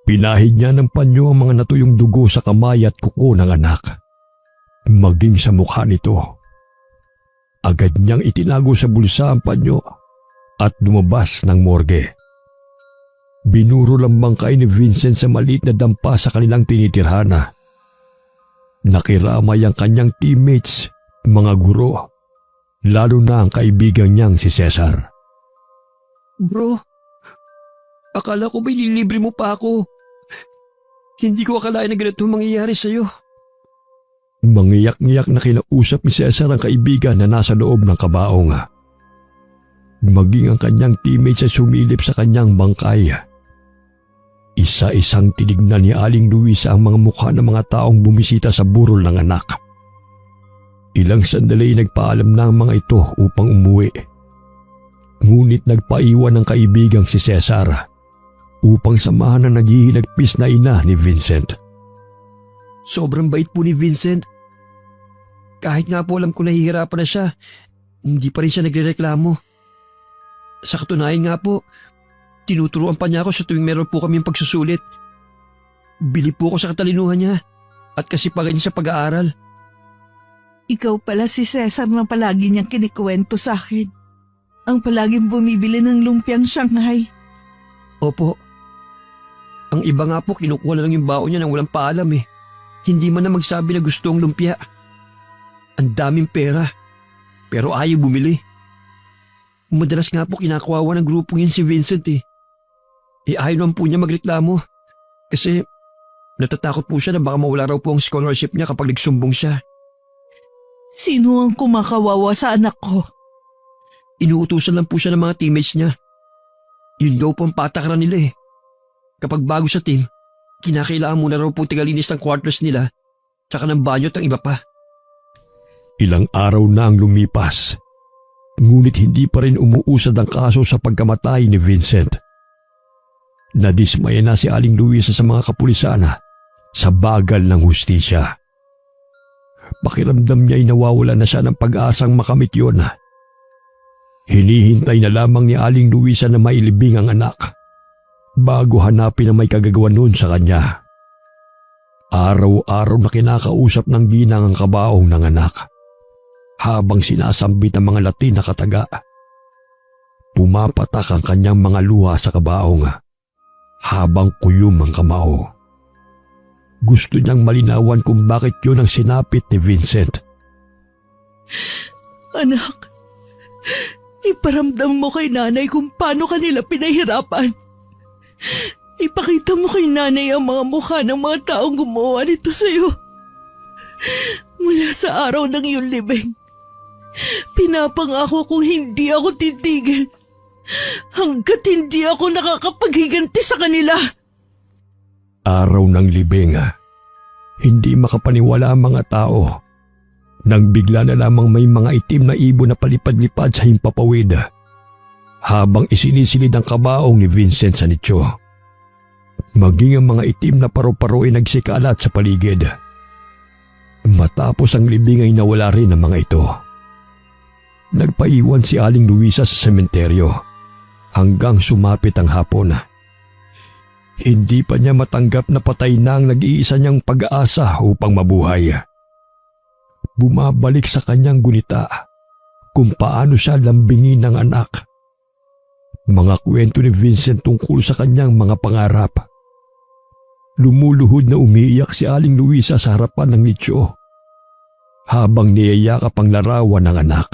Pinahid niya ng panyo ang mga natuyong dugo sa kamay at kuko ng anak. Maging sa mukha nito. Agad niyang itinago sa bulsa ang panyo at lumabas ng morgue. Binuro lang bangkay ni Vincent sa maliit na dampa sa kanilang tinitirhana. Nakiramay ang kanyang teammates, mga guro, lalo na ang kaibigan niyang si Cesar. Bro, akala ko ba ililibre mo pa ako? Hindi ko akalain na ganito mangyayari sa'yo. Mangiyak-ngiyak na kinausap ni Cesar ang kaibigan na nasa loob ng kabaong. Maging ang kanyang teammates ay sumilip sa kanyang bangkay. Isa-isang tinignan ni Aling Luisa ang mga mukha ng mga taong bumisita sa burol ng anak. Ilang sandali nagpaalam na ang mga ito upang umuwi. Ngunit nagpaiwan ng kaibigang si Cesar upang samahan ang naghihinagpis na ina ni Vincent. Sobrang bait po ni Vincent. Kahit nga po alam ko nahihirapan na siya, hindi pa rin siya nagrereklamo. Sa katunayan nga po, tinuturuan pa niya ako sa tuwing meron po kaming pagsusulit. Bilib po ako sa katalinuhan niya at kasipagan niya sa pag-aaral. Ikaw pala si Cesar na palagi niyang kinikwento sa akin. Ang palaging bumibili ng lumpiang Shanghai. Opo. Ang iba nga po kinukuha na lang yung baon niya nang walang paalam eh. Hindi man na magsabi na gusto ang lumpia. Ang daming pera, pero ayaw bumili. Madalas nga po kinakawawa ng grupong yun si Vincent eh. Ayaw naman po niya magreklamo kasi natatakot po siya na baka mawala raw po ang scholarship niya kapag nagsumbong siya. Sino ang kumakawawa sa anak ko? Inuutusan lang po siya ng mga teammates niya. Yun daw po ang patakaran nila eh. Kapag bago sa team, kinakailangan muna raw po tigalinis ng quarters nila tsaka ng banyo at ang iba pa. Ilang araw na ang lumipas, ngunit hindi pa rin umuusad ang kaso sa pagkamatay ni Vincent. Nadismaya na si Aling Luisa sa mga kapulisan sa bagal ng hustisya. Pakiramdam niya ay nawawala na siya ng pag-asang makamit yun. Hinihintay na lamang ni Aling Luisa na mailibing ang anak bago hanapin ang may kagagawan nun sa kanya. Araw-araw na kinakausap ng ginang ang kabaong ng anak habang sinasambit ang mga Latin na kataga. Pumapatak ang kanyang mga luha sa kabaong habang kuyom ang kamao. Gusto niyang malinawan kung bakit yun ang sinapit ni Vincent. Anak, iparamdam mo kay nanay kung paano kanila pinahirapan. Ipakita mo kay nanay ang mga mukha ng mga taong gumawa nito sa'yo. Mula sa araw ng iyong libing, pinapangako kong hindi ako titigil hanggat hindi ako nakakapaghiganti sa kanila. Araw ng libing, hindi makapaniwala ang mga tao nang bigla na lamang may mga itim na ibon na palipad-lipad sa himpapawid habang isinisilid ang kabaong ni Vincent sa nityo. Maging ang mga itim na paro-paro ay nagsikalat sa paligid. Matapos ang libing ay nawala rin ang mga ito. Nagpaiwan si Aling Luisa sa sementeryo hanggang sumapit ang hapon. Hindi pa niya matanggap na patay na ang nag-iisa niyang pag-aasa upang mabuhay. Bumabalik sa kanyang gunita kung paano siya lambingin ng anak. Mga kwento ni Vincent tungkol sa kanyang mga pangarap. Lumuluhod na umiiyak si Aling Luisa sa harapan ng nityo habang niyayakap ang larawan ng anak.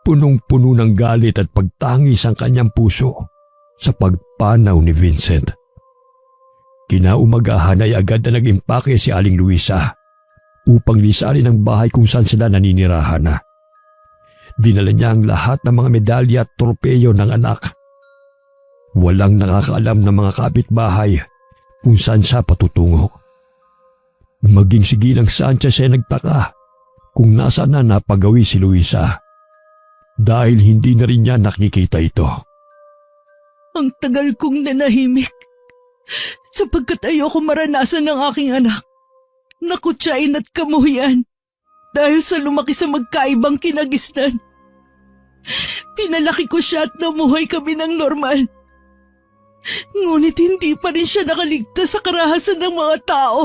Punong-puno ng galit at pagtangis ang kanyang puso sa pagpanaw ni Vincent. Kinaumagahan ay agad na nag-impake si Aling Luisa upang lisanin ang bahay kung saan sila naninirahan. Dinala niya ang lahat ng mga medalya at tropeyo ng anak. Walang nakakaalam ng mga kapitbahay kung saan siya patutungo. Maging si Ginang Sanchez ay nagtaka kung nasaan na napagawi si Luisa dahil hindi na rin niya nakikita ito. Ang tagal kong nanahimik sapagkat ayoko maranasan ng aking anak na kutsain at kamuhian dahil sa lumaki sa magkaibang kinagisnan. Pinalaki ko siya at namuhay kami ng normal. Ngunit hindi pa rin siya nakaligtas sa karahasan ng mga tao.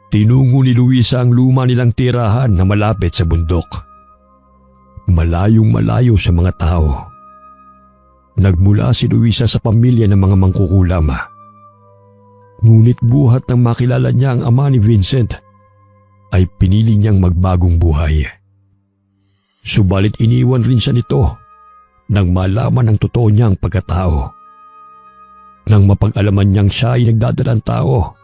Tinungo ni Luisa ang luma nilang tirahan na malapit sa bundok. Malayong malayo sa mga tao. Nagmula si Luisa sa pamilya ng mga mangkukulam. Ngunit buhat nang makilala niya ang ama ni Vincent, ay pinili niyang magbagong buhay. Subalit iniwan rin siya nito nang malaman ang totoo niyang pagkatao. Nang mapag-alaman niyang siya ay nagdadalang tao,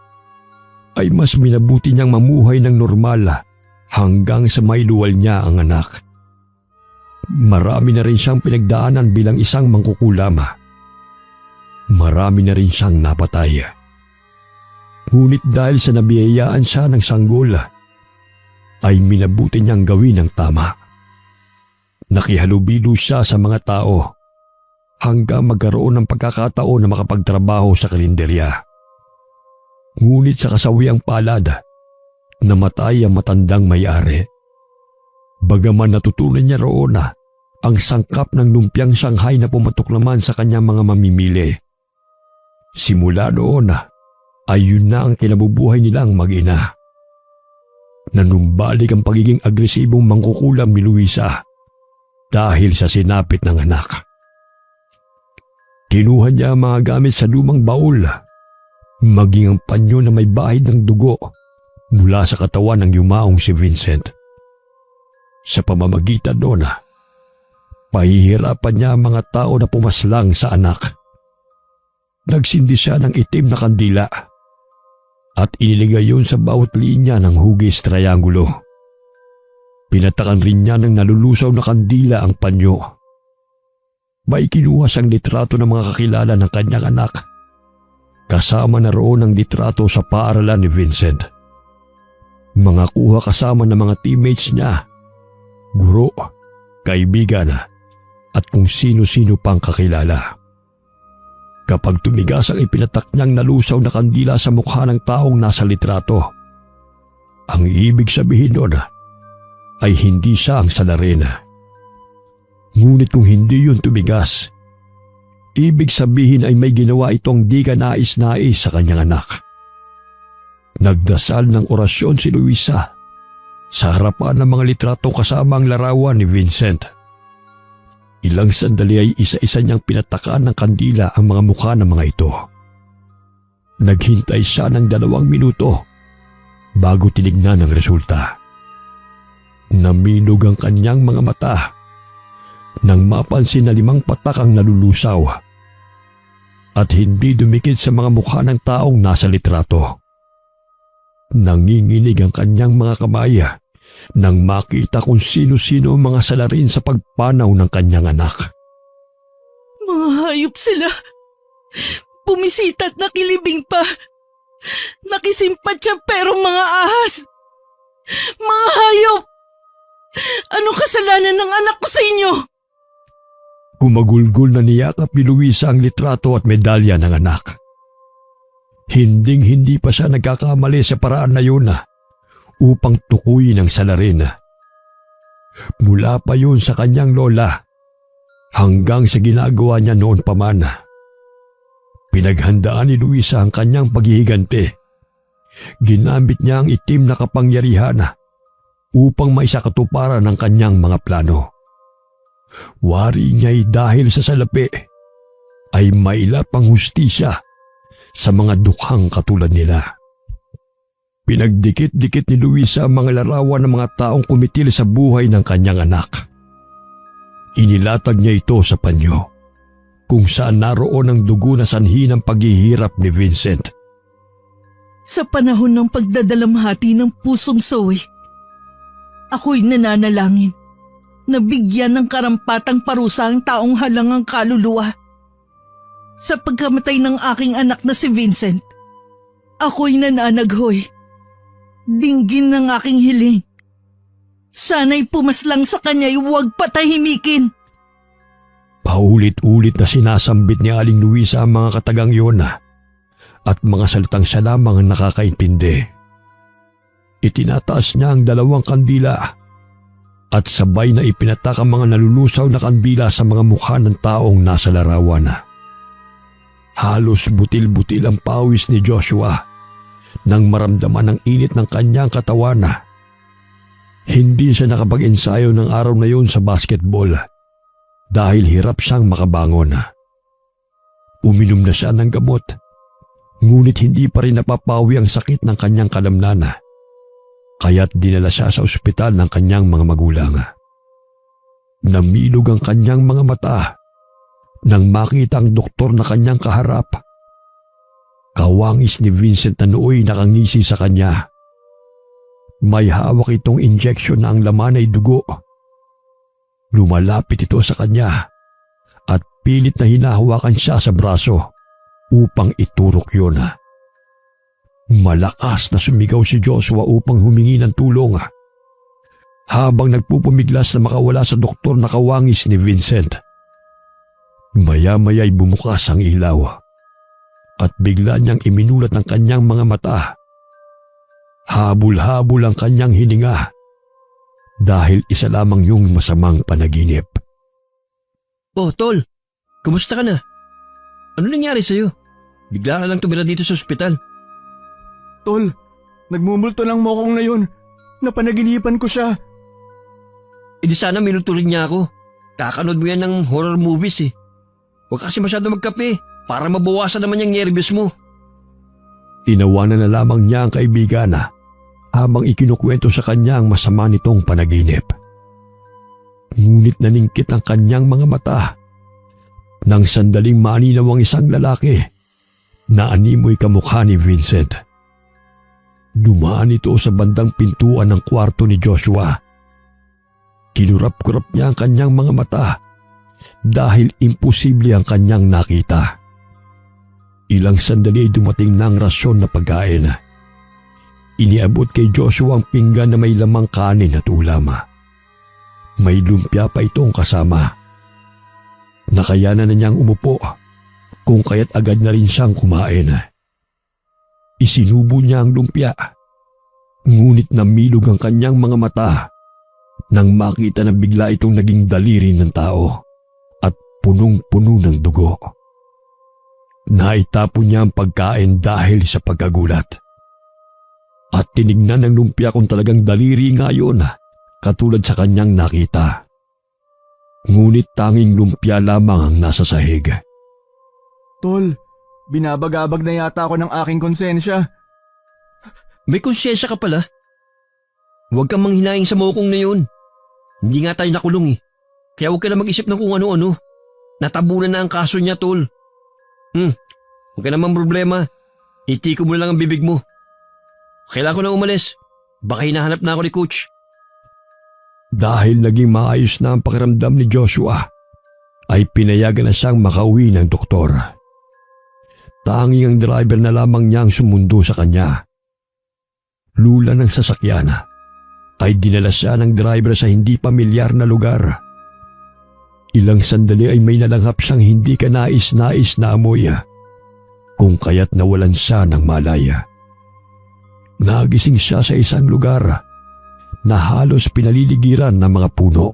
ay mas minabuti niyang mamuhay ng normal hanggang sa mailuwal niya ang anak. Marami na rin siyang pinagdaanan bilang isang mangkukulam. Marami na rin siyang napatay. Ngunit dahil sa nabiyayaan siya ng sanggol, ay minabuti niyang gawin ang tama. Nakihalubilo siya sa mga tao hanggang magkaroon ng pagkakataon na makapagtrabaho sa kalenderya. Ngunit sa kasawiang palad, namatay ang matandang may-ari. Bagaman natutunan niya roon ang sangkap ng lumpiang Shanghai na pumatok naman sa kanyang mga mamimili. Simula noon ay yun na ang kinabubuhay nilang mag-ina. Nanumbalik ang pagiging agresibong mangkukulam ni Luisa dahil sa sinapit ng anak. Kinuha niya ang mga gamit sa lumang baul, maging ang panyo na may bahid ng dugo mula sa katawan ng yumaong si Vincent. Sa pamamagitan doon, pahihirapan niya ang mga tao na pumaslang sa anak. Nagsindi siya ng itim na kandila at iniligay yun sa bawat linya ng hugis triangulo. Pinatakan rin niya ng nalulusaw na kandila ang panyo. May kinuha siyang litrato ng mga kakilala ng kanyang anak. Kasama na roon ang litrato sa paaralan ni Vincent. Mga kuha kasama ng mga teammates niya, guro, kaibigan, at kung sino-sino pang kakilala. Kapag tumigas ang ipinatak niyang nalusaw na kandila sa mukha ng taong nasa litrato, ang ibig sabihin doon ay hindi siya ang salarin. Ngunit kung hindi yun tumigas, ibig sabihin ay may ginawa itong di ka nais-nais sa kanyang anak. Nagdasal ng orasyon si Luisa sa harapan ng mga litrato kasama ang larawan ni Vincent. Ilang sandali ay isa-isa niyang pinatakan ng kandila ang mga mukha ng mga ito. Naghintay siya ng 2 minuto bago tinignan ang resulta. Namilog ang kanyang mga mata nang mapansin na 5 patak ang nalulusaw at hindi dumikit sa mga mukha ng taong nasa litrato. Nanginginig ang kanyang mga kamay nang makita kung sino-sino ang mga salarin sa pagpanaw ng kanyang anak. Mga hayop sila. Bumisita at nakilibing pa. Nakisimpat siya pero mga ahas. Mga hayop! Anong kasalanan ng anak ko sa inyo? Gumagulgol na niyakap ni Luisa ang litrato at medalya ng anak. Hinding-hindi pa siya nagkakamali sa paraan na yun upang tukuyin ang salarin. Mula pa yun sa kanyang lola hanggang sa ginagawa niya noon pa man. Pinaghandaan ni Luisa ang kanyang paghihiganti. Ginamit niya ang itim na kapangyarihan upang maisakatuparan ang kanyang mga plano. Wari niya'y dahil sa salapi ay mailap ang hustisya sa mga dukhang katulad nila. Pinagdikit-dikit ni Luisa ang mga larawan ng mga taong kumitil sa buhay ng kanyang anak. Inilatag niya ito sa panyo, kung saan naroon ang dugo na sanhi ng paghihirap ni Vincent. Sa panahon ng pagdadalamhati ng pusong Zoe, ako'y nananalangin na bigyan ng karampatang parusa ang taong halangang kaluluwa. Sa pagkamatay ng aking anak na si Vincent, ako'y nananaghoy. Dinggin ng aking hiling. Sana'y pumaslang sa kanya'y huwag patahimikin. Paulit-ulit na sinasambit ni Aling Luisa ang mga katagang iyon at mga salitang siya lamang ang nakakaintindi. Itinataas niya ang 2 kandila at sabay na ipinatak ang mga nalulusaw na kandila sa mga mukha ng taong nasa larawan. Halos butil-butil ang pawis ni Joshua nang maramdaman ang init ng kanyang katawan. Hindi siya nakapag-ensayo ng araw na yun sa basketball dahil hirap siyang makabangon. Uminom na siya ng gamot, ngunit hindi pa rin napapawi ang sakit ng kanyang kalamnan. Kaya't dinala siya sa ospital ng kanyang mga magulang. Namilog ang kanyang mga mata nang makita ang doktor na kanyang kaharap. Kawangis ni Vincent na nooy nakangisi sa kanya. May hawak itong injection na ang laman ay dugo. Lumalapit ito sa kanya at pilit na hinahawakan siya sa braso upang iturok yun. Malakas na sumigaw si Joshua upang humingi ng tulong. Habang nagpupumiglas na makawala sa doktor na kawangis ni Vincent, maya-maya'y bumukas ang ilaw at bigla niyang iminulat ang kanyang mga mata. Habol-habol ang kanyang hininga dahil isa lamang yung masamang panaginip. Oh, Tol, kumusta ka na? Ano nangyari sa'yo? Bigla ka lang tumira dito sa ospital. Tol, nagmumulto ng mokong na yun. Napanaginipan ko siya. E di sana minuturin niya ako. Kakanood mo yan ng horror movies eh. Huwag kasi masyado magkape para mabawasan naman yung nervyos mo. Tinawanan na lamang niya ang kaibigan habang ikinukwento sa kanya ang masama nitong panaginip. Ngunit naningkit ang kanyang mga mata nang sandaling maninaw ang isang lalaki na animoy kamukha ni Vincent. Dumaan ito sa bandang pintuan ng kwarto ni Joshua. Kinurap-kurap niya ang kanyang mga mata dahil imposible ang kanyang nakita. Ilang sandali ay dumating na ang rasyon na pagkain. Iniabot kay Joshua ang pinggan na may lamang kanin at ulam. May lumpia pa itong kasama. Nakayanan na niyang umupo kung kaya't agad na rin siyang kumain. Isinubo niya ang lumpia, ngunit namilog ang kanyang mga mata nang makita na bigla itong naging daliri ng tao at punong-puno ng dugo. Naitapon niya ang pagkain dahil sa pagkagulat. At tinignan ng lumpia kung talagang daliri nga yun, katulad sa kanyang nakita. Ngunit tanging lumpia lamang ang nasa sahig. Tol, binabagabag na yata ako ng aking konsensya. May konsyensya ka pala. Huwag kang manghinaing sa mokong na yun. Hindi nga tayo nakulong eh. Kaya huwag ka na mag-isip ng kung ano-ano. Natabunan na ang kaso niya, Tol. Huwag ka naman problema. Itiko mo lang ang bibig mo. Kailangan ko na umalis. Baka hinahanap na ako ni Coach. Dahil naging maayos na ang pakiramdam ni Joshua, ay pinayagan na siyang makauwi ng doktor. Tanging ang driver na lamang niya ang sumundo sa kanya. Lula ng sasakyan, ay dinala siya ng driver sa hindi pamilyar na lugar. Ilang sandali ay may nalanghap siyang hindi kanais-nais na amoy, kung kaya't nawalan siya ng malaya. Nagising siya sa isang lugar na halos pinaliligiran ng mga puno.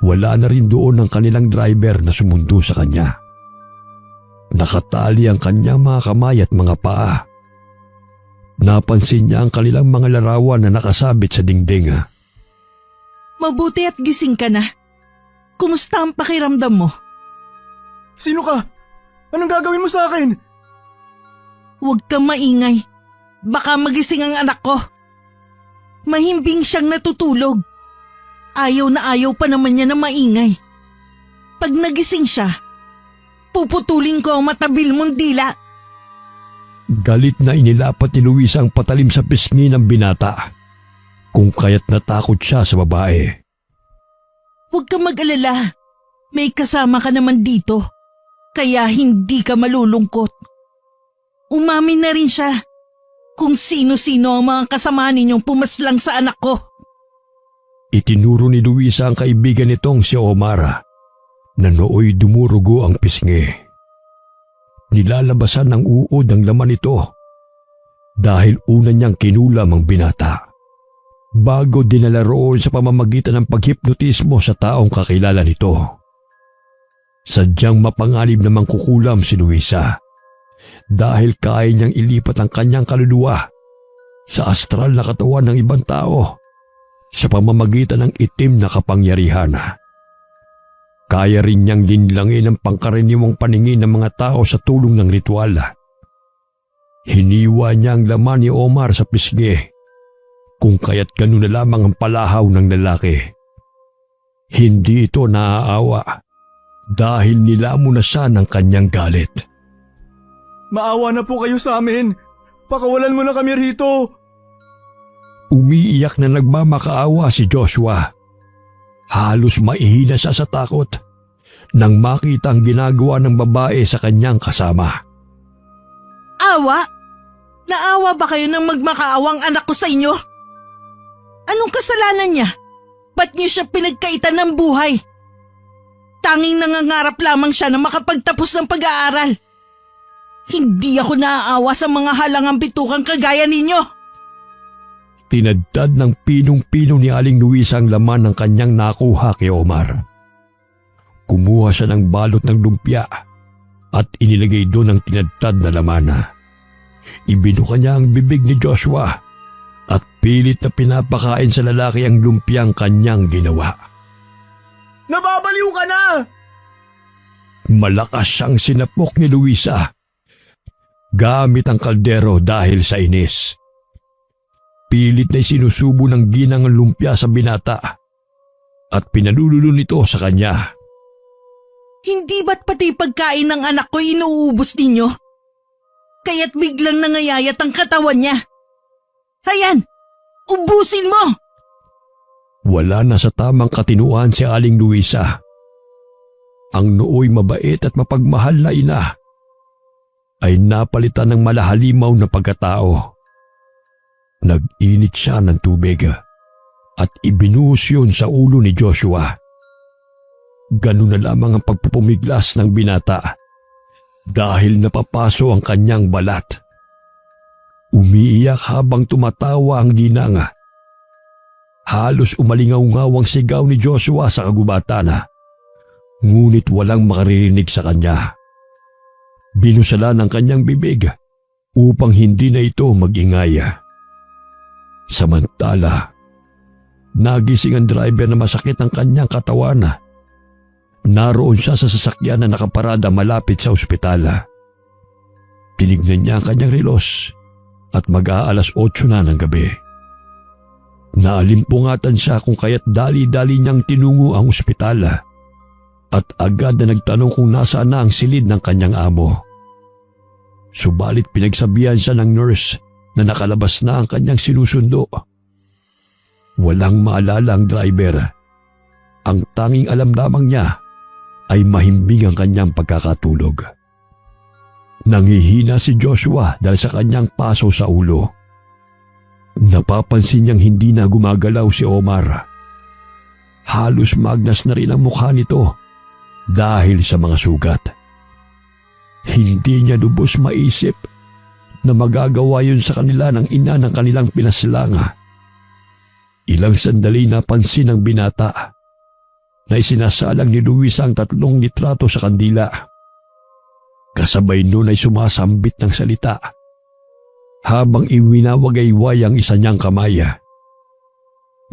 Wala na rin doon ang kanilang driver na sumundo sa kanya. Nakatali ang kanyang mga kamay at mga paa. Napansin niya ang kanilang mga larawan na nakasabit sa dingding. Mabuti at gising ka na. Kumusta ang pakiramdam mo? Sino ka? Anong gagawin mo sa akin? Huwag kang maingay. Baka magising ang anak ko. Mahimbing siyang natutulog. Ayaw na ayaw pa naman niya na maingay. Pag nagising siya, puputulin ko ang matabil mong dila. Galit na inilapat ni Luisa ang patalim sa pisngi ng binata, kung kaya't natakot siya sa babae. Huwag ka mag-alala. May kasama ka naman dito. Kaya hindi ka malulungkot. Umamin na rin siya kung sino-sino ang mga kasama ninyong pumaslang sa anak ko. Itinuro ni Luisa ang kaibigan nitong si Omar na nooy dumurugo ang pisngi. Nilalabasan ng uod ang laman nito dahil una niyang kinulam ang binata bago dinala roon sa pamamagitan ng paghipnotismo sa taong kakilala nito. Sadyang mapanganib namang kukulam si Luisa dahil kaya niyang ilipat ang kanyang kaluluwa sa astral na katawan ng ibang tao sa pamamagitan ng itim na kapangyarihan. Kaya rin niyang linlangin ang pangkaraniwang paningin ng mga tao sa tulong ng ritual. Hiniwa niya ang laman ni Omar sa pisngi, kung kaya't ganun na lamang ang palahaw ng lalaki. Hindi ito naaawa dahil nilamon na siya ng kanyang galit. Maawa na po kayo sa amin. Pakawalan mo na kami rito. Umiiyak na nagmamakaawa si Joshua. Halos maihina siya sa takot nang makita ang ginagawa ng babae sa kanyang kasama. Awa? Naawa ba kayo ng magmakaawang anak ko sa inyo? Anong kasalanan niya? Ba't niyo siya pinagkaitan ng buhay? Tanging nangangarap lamang siya na makapagtapos ng pag-aaral. Hindi ako naaawa sa mga halangang bitukang kagaya ninyo. Tinadtad ng pinong-pino ni Aling Luisa ang laman ng kanyang nakuha kay Omar. Kumuha siya ng balot ng lumpia at inilagay doon ang tinadtad na laman. Ibinuka niya ang bibig ni Joshua at pilit na pinapakain sa lalaki ang lumpiang kanyang ginawa. Nababaliw ka na! Malakas siyang sinapok ni Luisa gamit ang kaldero dahil sa inis. Pilit na sinusubo ng ginang ang lumpia sa binata at pinalululo nito sa kanya. Hindi ba't pati pagkain ng anak ko inuubos ninyo? Kaya't biglang nangayayat ang katawan niya. Hayan, ubusin mo! Wala na sa tamang katinuan si Aling Luisa. Ang nooy mabait at mapagmahal na ina ay napalitan ng malahalimaw na pagkatao. Nag-init siya ng tubig at ibinuhos yun sa ulo ni Joshua. Ganun na lamang ang pagpupumiglas ng binata dahil napapaso ang kanyang balat. Umiiyak habang tumatawa ang ginang. Halos umalingaw-ngaw ang sigaw ni Joshua sa kagubatan, ngunit walang makaririnig sa kanya. Binusala ng kanyang bibig upang hindi na ito magingay. Samantala, nagising ang driver na masakit ang kanyang katawan. Naroon siya sa sasakyan na nakaparada malapit sa ospital. Tinignan niya ang kanyang relos at mag-aalas 8 na ng gabi. Naalimpungatan siya kung kaya't dali-dali niyang tinungo ang ospital at agad na nagtanong kung nasaan na ang silid ng kanyang amo. Subalit pinagsabihan siya ng nurse na nakalabas na ang kanyang sinusundo. Walang maalala ang driver. Ang tanging alam lamang niya ay mahimbing ang kanyang pagkakatulog. Nangihina si Joshua dahil sa kanyang paso sa ulo. Napapansin niyang hindi na gumagalaw si Omar. Halos magnas na rin ang mukha nito dahil sa mga sugat. Hindi niya lubos maisip na magagawa yun sa kanila ng ina ng kanilang pinaslanga. Ilang sandali napansin ng binata na isinasalang ni Luisa ang 3 litrato sa kandila. Kasabay nun ay sumasambit ng salita habang iwinawagayway ang isa niyang kamay.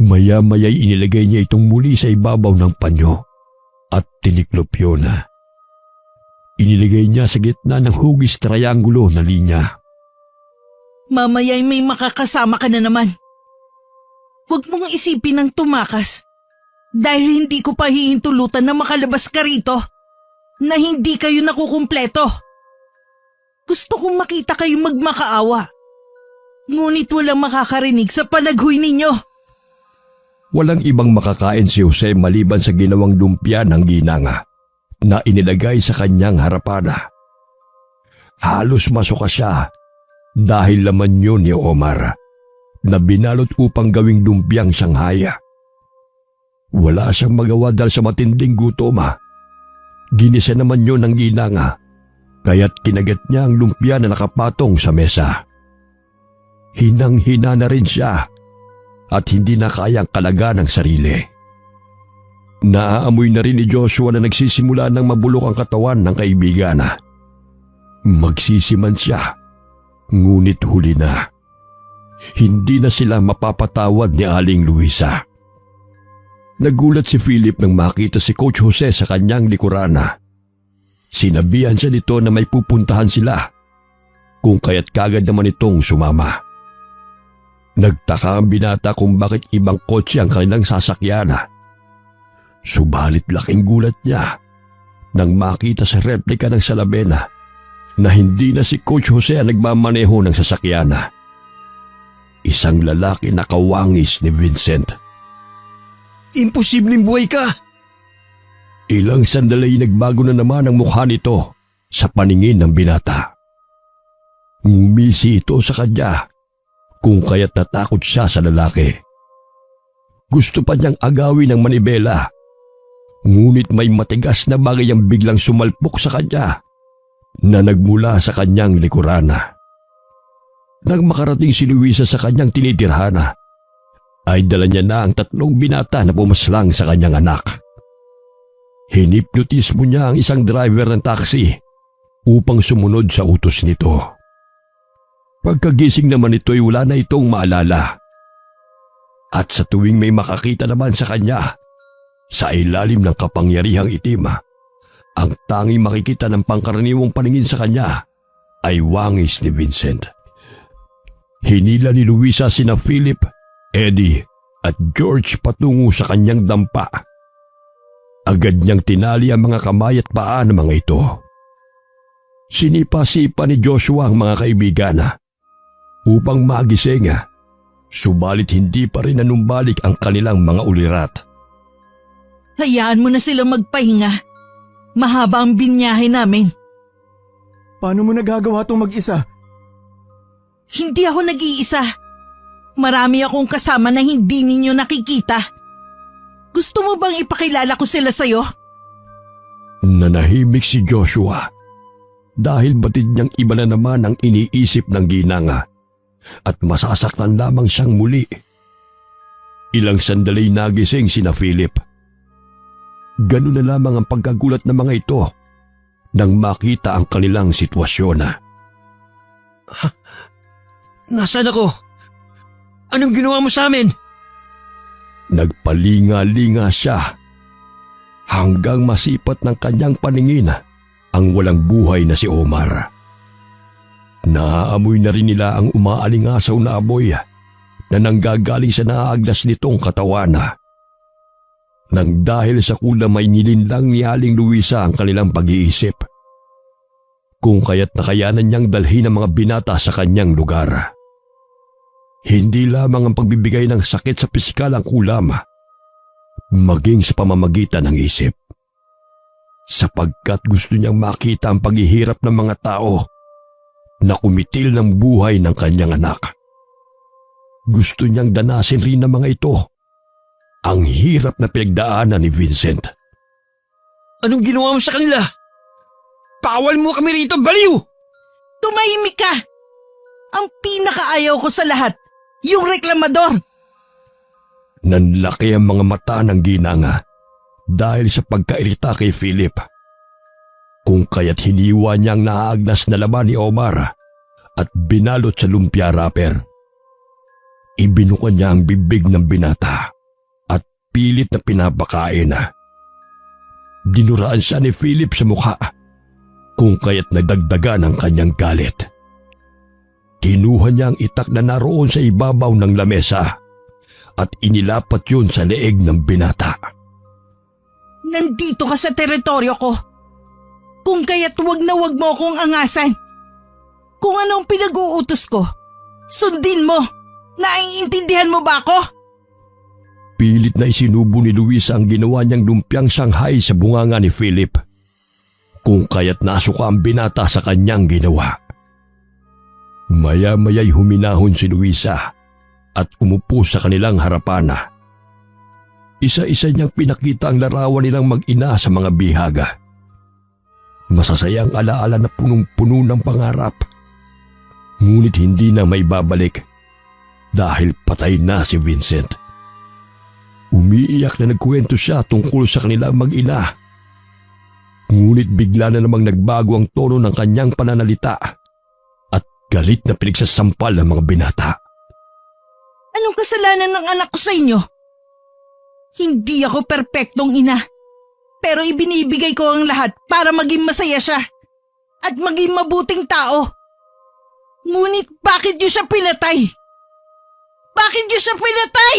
Maya-maya'y inilagay niya itong muli sa ibabaw ng panyo at tiniklop yun. Inilagay niya sa gitna ng hugis triangulo na linya. Mamaya'y may makakasama ka na naman. Huwag mong isipin ng tumakas dahil hindi ko pa hihintulutan na makalabas ka rito na hindi kayo nakukumpleto. Gusto kong makita kayo magmakaawa. Ngunit walang makakarinig sa palaghoy ninyo. Walang ibang makakain si Jose maliban sa ginawang lumpia ng ginanga na inilagay sa kanyang harapan. Halos masuka siya dahil laman yun ni Omar na binalot upang gawing lumpiang Shanghai. Wala siyang magawa dahil sa matinding gutom. Ginisa naman yun ng ginanga kaya't kinagat niya ang lumpia na nakapatong sa mesa. Hinang-hina na rin siya at hindi na kayang kalaga ng sarili. Naaamoy na rin ni Joshua na nagsisimula ng mabulok ang katawan ng kaibigan. Magsisiman siya, ngunit huli na. Hindi na sila mapapatawad ni Aling Luisa. Nagulat si Philip nang makita si Coach Jose sa kanyang likuran. Sinabihan siya nito na may pupuntahan sila, kung kaya't kagad naman itong sumama. Nagtaka ang binata kung bakit ibang kotse ang kanilang sasakyan. Subalit laking gulat niya nang makita sa replika ng salamin na hindi na si Coach Jose ang nagmamaneho ng sasakyan. Isang lalaki na kawangis ni Vincent. Imposibleng buhay ka! Ilang sandali nagbago na naman ang mukha nito sa paningin ng binata. Ngumisi ito sa kanya kung kaya't natakot siya sa lalaki. Gusto pa niyang agawin ng manibela, ngunit may matigas na bagay ang biglang sumalpok sa kanya na nagmula sa kanyang likuran. Nang makarating si Luisa sa kanyang tinitirhan, ay dala niya na ang 3 binata na pumaslang sa kanyang anak. Hinipnotismo niya ang isang driver ng taxi upang sumunod sa utos nito. Pagkagising naman ito'y wala na itong maalala. At sa tuwing may makakita naman sa kanya, sa ilalim ng kapangyarihang itim, ang tanging makikita ng pangkaraniwang paningin sa kanya ay wangis ni Vincent. Hinila ni Luisa sina Philip, Eddie at George patungo sa kanyang dampa. Agad niyang tinali ang mga kamay at paa ng mga ito. Sinipa-sipa ni Joshua ang mga kaibigan upang magising, subalit hindi pa rin nanumbalik ang kanilang mga ulirat. Hayaan mo na silang magpahinga. Mahaba ang binyahe namin. Paano mo nagagawa itong mag-isa? Hindi ako nag-iisa. Marami akong kasama na hindi ninyo nakikita. Gusto mo bang ipakilala ko sila sa'yo? Nanahimik si Joshua dahil batid niyang iba na naman ang iniisip ng ginanga at masasaktan lamang siyang muli. Ilang sandali nagising sina Philip. Ganun na lamang ang pagkagulat ng mga ito nang makita ang kanilang sitwasyon. Nasaan ako? Anong ginawa mo sa amin? Nagpalinga-linga siya hanggang masipat ng kanyang paningin ang walang buhay na si Omar. Naaamoy na rin nila ang umaalingasaw na amoy na nanggagaling sa naaaglas nitong katawan. Nang dahil sa kulam ay nilinlang ni Aling Luisa ang kanilang pag-iisip, kung kaya't nakayanan niyang dalhin ang mga binata sa kanyang lugar. Hindi lamang ang pagbibigay ng sakit sa pisikal ang kulam, maging sa pamamagitan ng isip. Sapagkat gusto niyang makita ang paghihirap ng mga tao na kumitil ng buhay ng kanyang anak. Gusto niyang danasin rin ng mga ito ang hirap na pinagdaanan ni Vincent. Anong ginawa mo sa kanila? Pawal mo kami rito, baliw! Tumahimik ka! Ang pinakaayaw ko sa lahat, yung reklamador! Nanlaki ang mga mata ng ginanga dahil sa pagkairita kay Philip. Kung kaya't hiniwa niya ang naaagnas na laman ni Omar at binalot sa lumpia wrapper. Ibinuka niya ang bibig ng binata at pilit na pinapakain. Dinuraan siya ni Philip sa mukha kung kaya't nagdagdagan ang kanyang galit. Kinuha niya ang itak na naroon sa ibabaw ng lamesa at inilapat yun sa leeg ng binata. Nandito ka sa teritoryo ko. Kung kaya't wag na wag mo akong angasan. Kung anong pinag-uutos ko, sundin mo. Naiintindihan mo ba ako? Pilit na isinubo ni Luisa ang ginawa niyang lumpiang Shanghai sa bunganga ni Philip. Kung kaya't nasuka ang binata sa kanyang ginawa. Maya-maya'y huminahon si Luisa at umupo sa kanilang harapan. Isa-isa niyang pinakita ang larawan nilang mag-ina sa mga bihaga. Masasayang alaala na punong-puno ng pangarap. Ngunit hindi na may babalik dahil patay na si Vincent. Umiiyak na nagkwento siya tungkol sa kanilang mag-ina. Ngunit bigla na namang nagbago ang tono ng kanyang pananalita at galit na pinagsasampal ng mga binata. Anong kasalanan ng anak ko sa inyo? Hindi ako perpektong ina. Pero ibinibigay ko ang lahat para maging masaya siya at maging mabuting tao. Ngunit bakit niyo siya pinatay? Bakit niyo siya pinatay?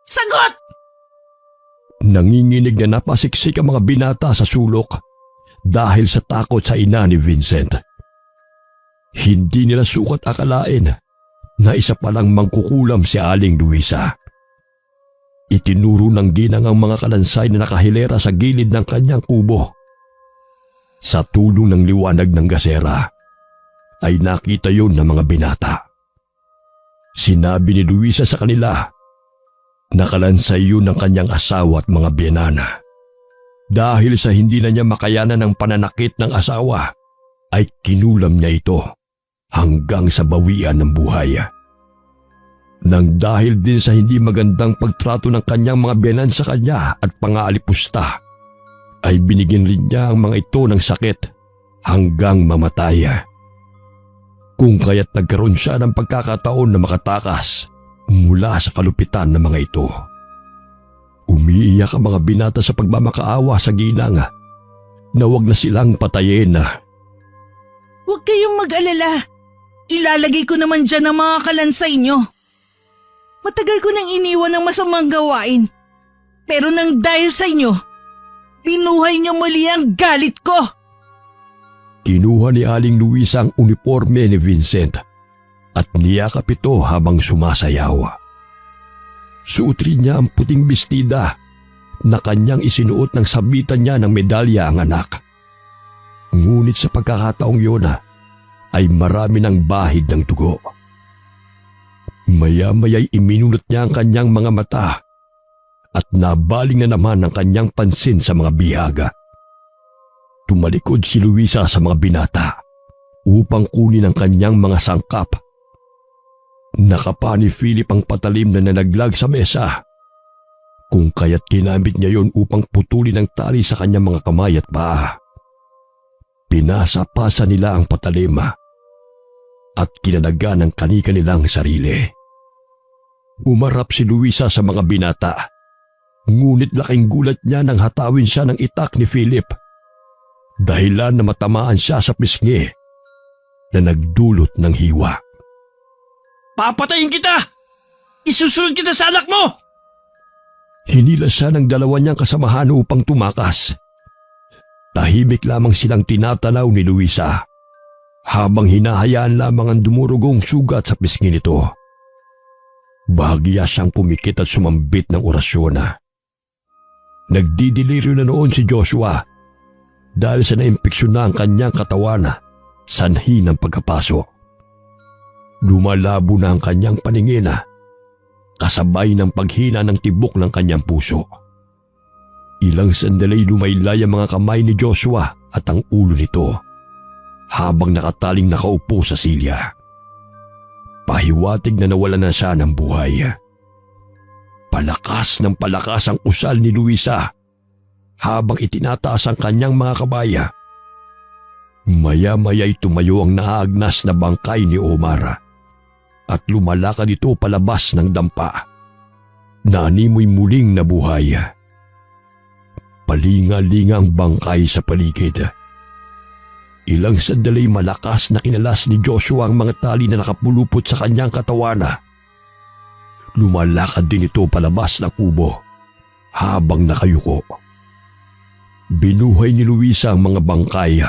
Sagot! Nanginginig na napasiksik ang mga binata sa sulok dahil sa takot sa ina ni Vincent. Hindi nila sukat akalain na isa palang mangkukulam si Aling Luisa. Itinuro ng ginang ang mga kalansay na nakahilera sa gilid ng kanyang kubo. Sa tulong ng liwanag ng gasera, ay nakita yon ng mga binata. Sinabi ni Luisa sa kanila na kalansay yun ng kanyang asawa at mga biyanana. Dahil sa hindi na niya makayanan ng pananakit ng asawa, ay kinulam niya ito hanggang sa bawian ng buhay. Nang dahil din sa hindi magandang pagtrato ng kanyang mga biyanan sa kanya at pangaalipusta, ay binigyan rin niya ang mga ito ng sakit hanggang mamatay. Kung kaya't nagkaroon siya ng pagkakataon na makatakas mula sa kalupitan ng mga ito. Umiiyak ang mga binata sa pagmamakaawa sa ginang na wag na silang patayin. Huwag kayong mag-alala. Ilalagay ko naman dyan ang mga kalansay nyo. Matagal ko nang iniwan ng masamang gawain. Pero nang dahil sa inyo, binuhay niyo muli ang galit ko. Kinuha ni Aling Luisa ang uniforme ni Vincent at niyakap ito habang sumasayaw. Suot rin niya ang puting bestida na kanyang isinuot ng sabitan niya ng medalya ang anak. Ngunit sa pagkakataong yun ay marami ng bahid ng dugo. Maya-maya'y iminulot niya ang kanyang mga mata at nabaling na naman ang kanyang pansin sa mga bihaga. Tumalikod si Luisa sa mga binata upang kunin ang kanyang mga sangkap. Nakapa ni Philip ang patalim na nalaglag sa mesa, kung kaya't ginamit niya yon upang putulin ang tali sa kanyang mga kamay at paa. Pinasa-pasa nila ang patalim at kinalaga ng kani-kanilang sarili. Umarap si Luisa sa mga binata, ngunit laking gulat niya nang hatawin siya ng itak ni Philip, dahilan na matamaan siya sa pisngi na nagdulot ng hiwa. Papatayin kita! Isusunod kita sa anak mo! Hinila siya ng dalawa niyang kasamahan upang tumakas. Tahimik lamang silang tinatanaw ni Luisa habang hinahayaan lamang ang dumurugong sugat sa pisngi nito. Bahagya siyang pumikit at sumambit ng orasyon. Nagdidelirio na noon si Joshua dahil sa naimpeksyon na ang kanyang katawan, sanhi ng pagkapaso. Lumalabo na ang kanyang paningin, kasabay ng paghina ng tibok ng kanyang puso. Ilang sandali lumaylay ang mga kamay ni Joshua at ang ulo nito habang nakataling nakaupo sa silya. Pahiwatig na nawala na siya ng buhay. Palakas ng palakas ang usal ni Luisa habang itinataas ang kanyang mga kabaya. Maya-maya'y tumayo ang naagnas na bangkay ni Omar at lumalakad ito palabas ng dampa. Naanimoy muling nabuhay. Palinga-linga ang bangkay sa paligid. Ilang sandali malakas na kinalas ni Joshua ang mga tali na nakapulupot sa kanyang katawan. Lumalakad din ito palabas ng kubo habang nakayuko. Binuhay ni Luisa ang mga bangkay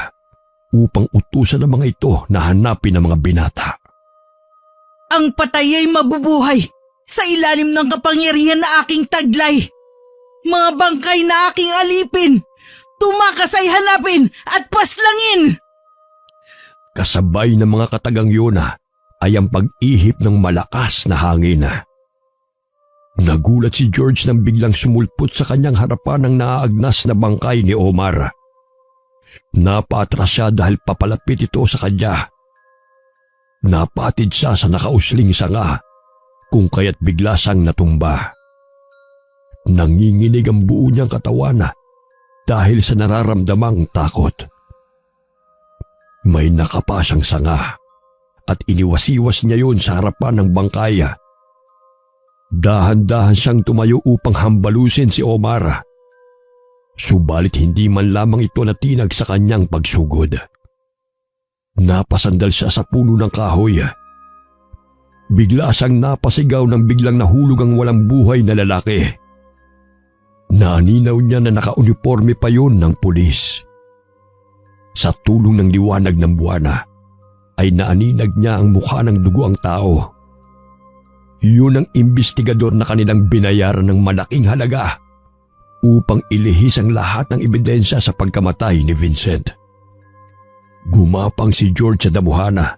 upang utusan ng mga ito na hanapin ang mga binata. Ang patay ay mabubuhay sa ilalim ng kapangyarihan na aking taglay. Mga bangkay na aking alipin, tumakas ay hanapin at paslangin. Kasabay ng mga katagang yun ay ang pag-ihip ng malakas na hangin. Nagulat si George nang biglang sumulpot sa kanyang harapan ng naaagnas na bangkay ni Omar. Napaatras siya dahil papalapit ito sa kanya. Napatid siya sa nakausling sanga kung kaya't bigla siyang natumba. Nanginginig ang buo niyang katawan dahil sa nararamdamang takot. May nakapa siyang sanga at iniwasiwas niya yun sa harapan ng bangkay. Dahan-dahan siyang tumayo upang hambalusin si Omar. Subalit hindi man lamang ito natinag sa kanyang pagsugod. Napasandal siya sa puno ng kahoy. Bigla siyang napasigaw nang biglang nahulog ang walang buhay na lalaki. Naaninaw niya na nakauniforme pa yun ng pulis. Sa tulong ng liwanag ng buwana ay naaninag niya ang mukha ng dugo ang tao. Yun ang imbestigador na kanilang binayaran ng malaking halaga upang ilihis ang lahat ng ebidensya sa pagkamatay ni Vincent. Gumapang si George sa damuhana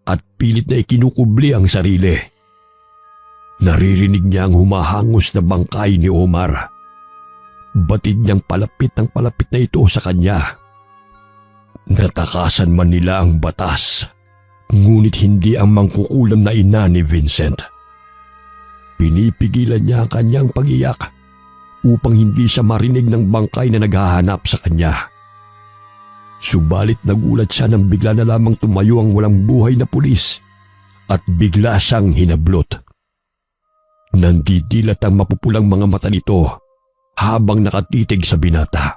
at pilit na ikinukubli ang sarili. Naririnig niya ang humahangos na bangkay ni Omar. Batid niyang palapit na ito sa kanya. Natakasan man nila ang batas, ngunit hindi ang mangkukulam na ina ni Vincent. Pinipigilan niya ang kanyang pag-iyak upang hindi siya marinig ng bangkay na naghahanap sa kanya. Subalit nagulat siya nang bigla na lamang tumayo ang walang buhay na pulis at bigla siyang hinablot. Nandidilat ang mapupulang mga mata nito habang nakatitig sa binata.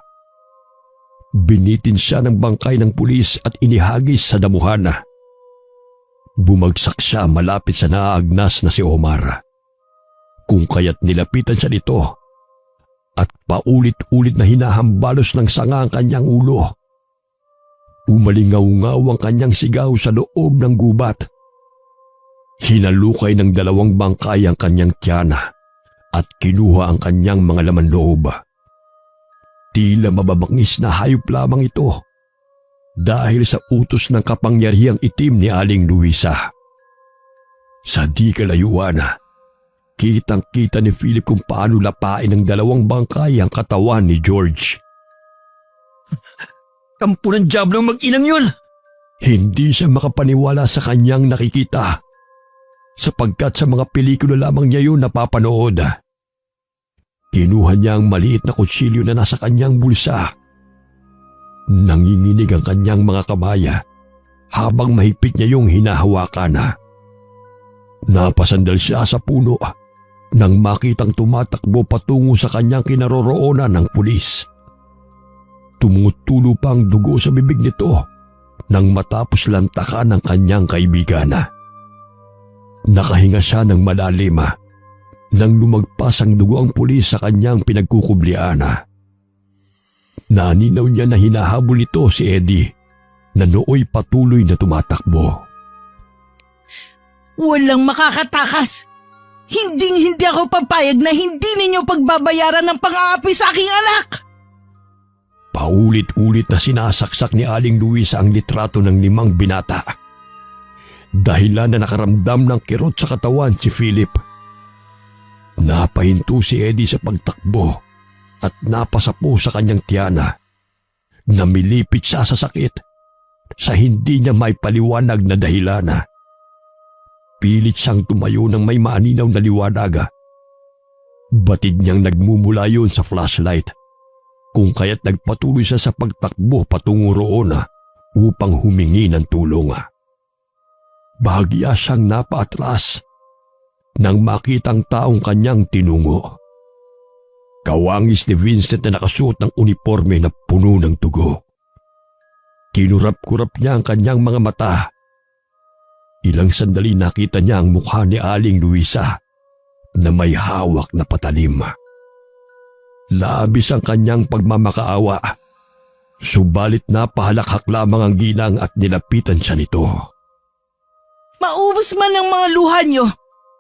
Binitin siya ng bangkay ng pulis at inihagis sa damuhana. Bumagsak siya malapit sa naaagnas na si Omar. Kung kaya't nilapitan siya nito at paulit-ulit na hinahambalos ng sanga ang kanyang ulo. Umalingaw-ngaw ang kanyang sigaw sa loob ng gubat. Hinalukay ng dalawang bangkay ang kanyang tiyana at kinuha ang kanyang mga laman loob. Tila mababangis na hayop lamang ito dahil sa utos ng kapangyarihang itim ni Aling Luisa. Sa di kalayuan, kitang-kita ni Philip kung paano lapain ng dalawang bangkay ang katawan ni George. Kampo ng diablo ang mag-inang yun! Hindi siya makapaniwala sa kanyang nakikita sapagkat sa mga pelikula lamang niya yun napapanood. Kinuha niya ang maliit na kutsilyo na nasa kanyang bulsa. Nanginginig ang kanyang mga kamay habang mahigpit niya yung hinahawakan. Napasandal siya sa puno nang makitang tumatakbo patungo sa kanyang kinaroroonan ng pulis. Tumutulo pa ang dugo sa bibig nito nang matapos lantakan ng kanyang kaibigan. Nakahinga siya ng malalim nang lumagpas ang dugo ang pulis sa kanyang pinagkukublian. Naninaw niya na hinahabol ito si Eddie na nooy patuloy na tumatakbo. Walang makakatakas! Hinding-hindi ako papayag na hindi ninyo pagbabayaran ng pang-aapi sa aking anak! Paulit-ulit na sinasaksak ni Aling Luisa ang litrato ng 5 binata. Dahilan na nakaramdam ng kirot sa katawan si Philip. Napahinto si Eddie sa pagtakbo at napasapo sa kanyang tiyana. Namilipit siya sa sakit sa hindi niya may paliwanag na dahilan. Pilit siyang tumayo ng may maaninaw na liwanag. Batid niyang nagmumula yun sa flashlight, kung kaya't nagpatuloy siya sa pagtakbo patungo roon upang humingi ng tulong. Bahagya siyang napaatras nang makitang taong kanyang tinungo. Kawangis ni Vincent na nakasuot ng uniforme na puno ng dugo. Kinurap-kurap niya ang kanyang mga mata. Ilang sandali nakita niya ang mukha ni Aling Luisa na may hawak na patalim. Labis ang kanyang pagmamakaawa, subalit napahalakhak lamang ang ginang at nilapitan siya nito. Maubos man ang mga luha nyo,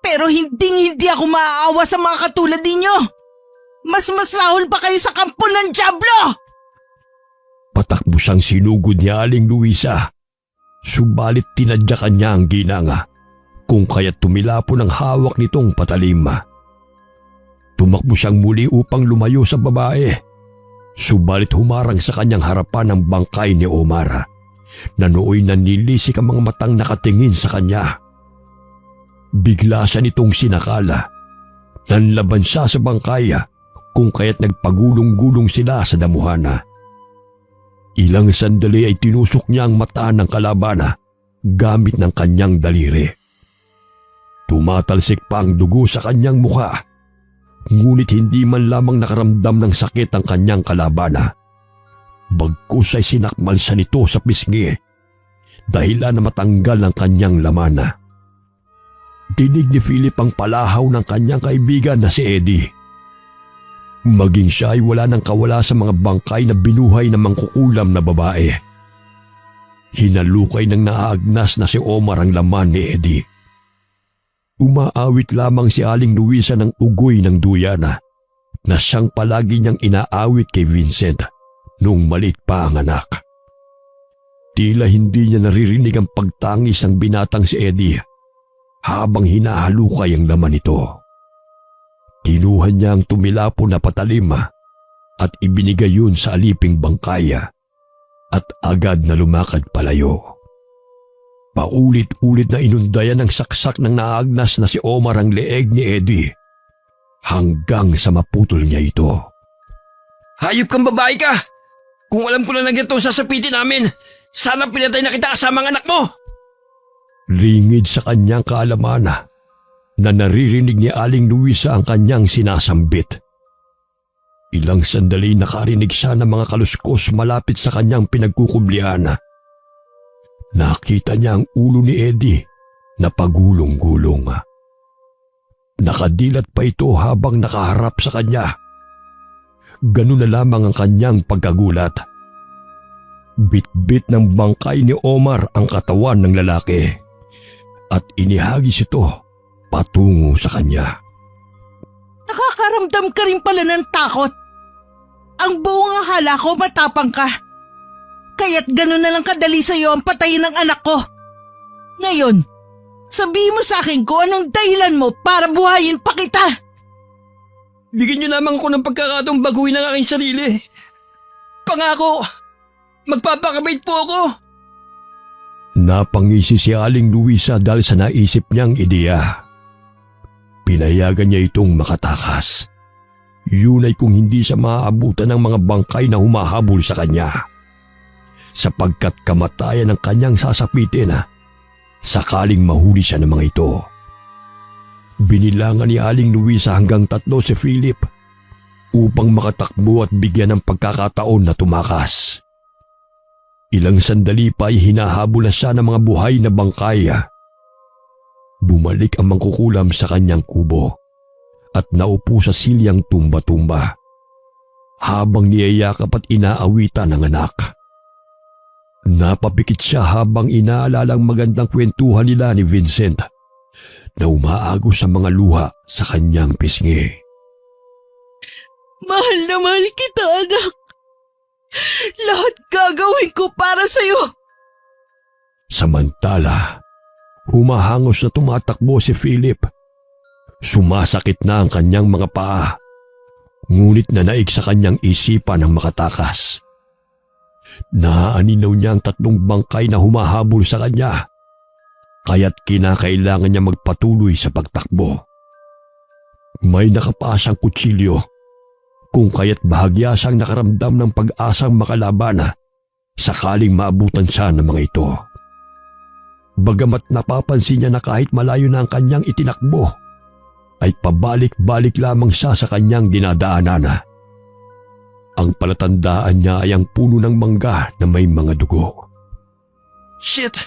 pero hindi ako maaawa sa mga katulad ninyo. Mas masahol pa kayo sa kampo ng dyablo! Patakbo siyang sinugod ni Aling Luisa, subalit tinadyakan niya ang ginanga, kung kaya't tumilapon ang hawak nitong patalim. Tumakbo siyang muli upang lumayo sa babae, subalit humarang sa kanyang harapan ang bangkay ni Omar, na nooy nanilisik ang mga matang nakatingin sa kanya. Bigla siya nitong sinakala. Nanlaban siya sa bangkay, kung kaya't nagpagulong-gulong sila sa damuhana. Ilang sandali ay tinusok niya ang mata ng kalabana gamit ng kanyang daliri. Tumatalsik pa ang dugo sa kanyang mukha, ngunit hindi man lamang nakaramdam ng sakit ang kanyang kalabana. Bagkus ay sinakmal siya nito sa pisngi, dahilan na matanggal ang kanyang lamana. Dinig ni Philip ang palahaw ng kanyang kaibigan na si Eddie. Maging siya ay wala nang kawala sa mga bangkay na binuhay ng mangkukulam na babae. Hinalukay ng naaagnas na si Omar ang laman ni Eddie. Umaawit lamang si Aling Luisa ng ugoy ng duyana na siyang palagi niyang inaawit kay Vincent noong maliit pa ang anak. Tila hindi niya naririnig ang pagtangis ng binatang si Eddie habang hinahalukay ang laman nito. Kinuha niya ang tumilapon na patalim at ibinigay yun sa aliping bangkaya at agad na lumakad palayo. Paulit-ulit na inundayan ng saksak ng naagnas na si Omar ang leeg ni Eddie hanggang sa maputol niya ito. Hayop kang babae ka! Kung alam ko na ganito sasapitin namin, sana pinatay na kita kasama ang anak mo! Ringid sa kanyang kaalaman na naririnig ni Aling Luisa ang kanyang sinasambit. Ilang sandali nakarinig siya ng mga kaluskos malapit sa kanyang pinagkukublian. Nakita niya ang ulo ni Eddie na pagulong-gulong. Nakadilat pa ito habang nakaharap sa kanya. Ganun na lamang ang kanyang pagkagulat. Bit-bit ng bangkay ni Omar ang katawan ng lalaki at inihagis ito patungo sa kanya. Nakakaramdam ka rin pala ng takot. Ang buong akala ko matapang ka. Kaya't gano'n na lang kadali sa'yo ang patayin ng anak ko. Ngayon, sabihin mo sa akin kung anong dahilan mo para buhayin pa kita. Bigyan niyo naman ako ng pagkakataong baguhin ang aking sarili. Pangako, magpapakabait po ako. Napangisi si Aling Luisa dahil sa naisip niyang ideya. Pinayagan niya itong makatakas. Yun ay kung hindi siya maaabutan ng mga bangkay na humahabol sa kanya. Sapagkat kamatayan ng kanyang sasapitin sakaling mahuli siya ng mga ito. Binilangan ni Aling Luisa hanggang 3 si Philip upang makatakbo at bigyan ng pagkakataon na tumakas. Ilang sandali pa ay hinahabol na siya ng mga buhay na bangkay. Bumalik ang mangkukulam sa kanyang kubo at naupo sa silyang tumba-tumba habang niyayakap at inaawitan ng anak. Napapikit siya habang inaalala ang magandang kwentuhan nila ni Vincent na umaagos sa mga luha sa kanyang pisngi. Mahal na mahal kita, anak. Lahat gagawin ko para sa'yo. Samantala, humahangos na tumatakbo si Philip. Sumasakit na ang kanyang mga paa, ngunit nanaig sa kanyang isipan ang makatakas. Naaaninaw niya ang 3 bangkay na humahabol sa kanya, kaya't kinakailangan niya magpatuloy sa pagtakbo. May nakapasang kutsilyo, kung kaya't bahagya siyang nakaramdam ng pag-asang makalaban sakaling maabutan siya ng mga ito. Bagamat napapansin niya na kahit malayo na ang kanyang itinakbo, ay pabalik-balik lamang siya sa kanyang dinadaanan. Ang palatandaan niya ay ang puno ng mangga na may mga dugo. Shit!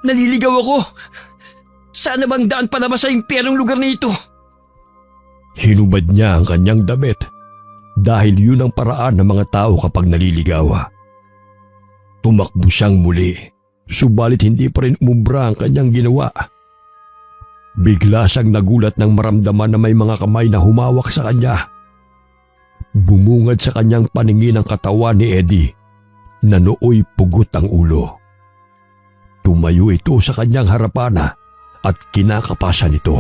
Naliligaw ako! Sana bang daan palabas sa impyernong lugar na ito? Hinubad niya ang kanyang damit dahil yun ang paraan ng mga tao kapag naliligaw. Tumakbo siyang muli, subalit hindi pa rin umubra ang kanyang ginawa. Bigla siyang nagulat nang maramdaman na may mga kamay na humawak sa kanya. Bumungad sa kanyang paningin ang katawan ni Eddie na nooy pugot ang ulo. Tumayo ito sa kanyang harapan at kinakapasan ito.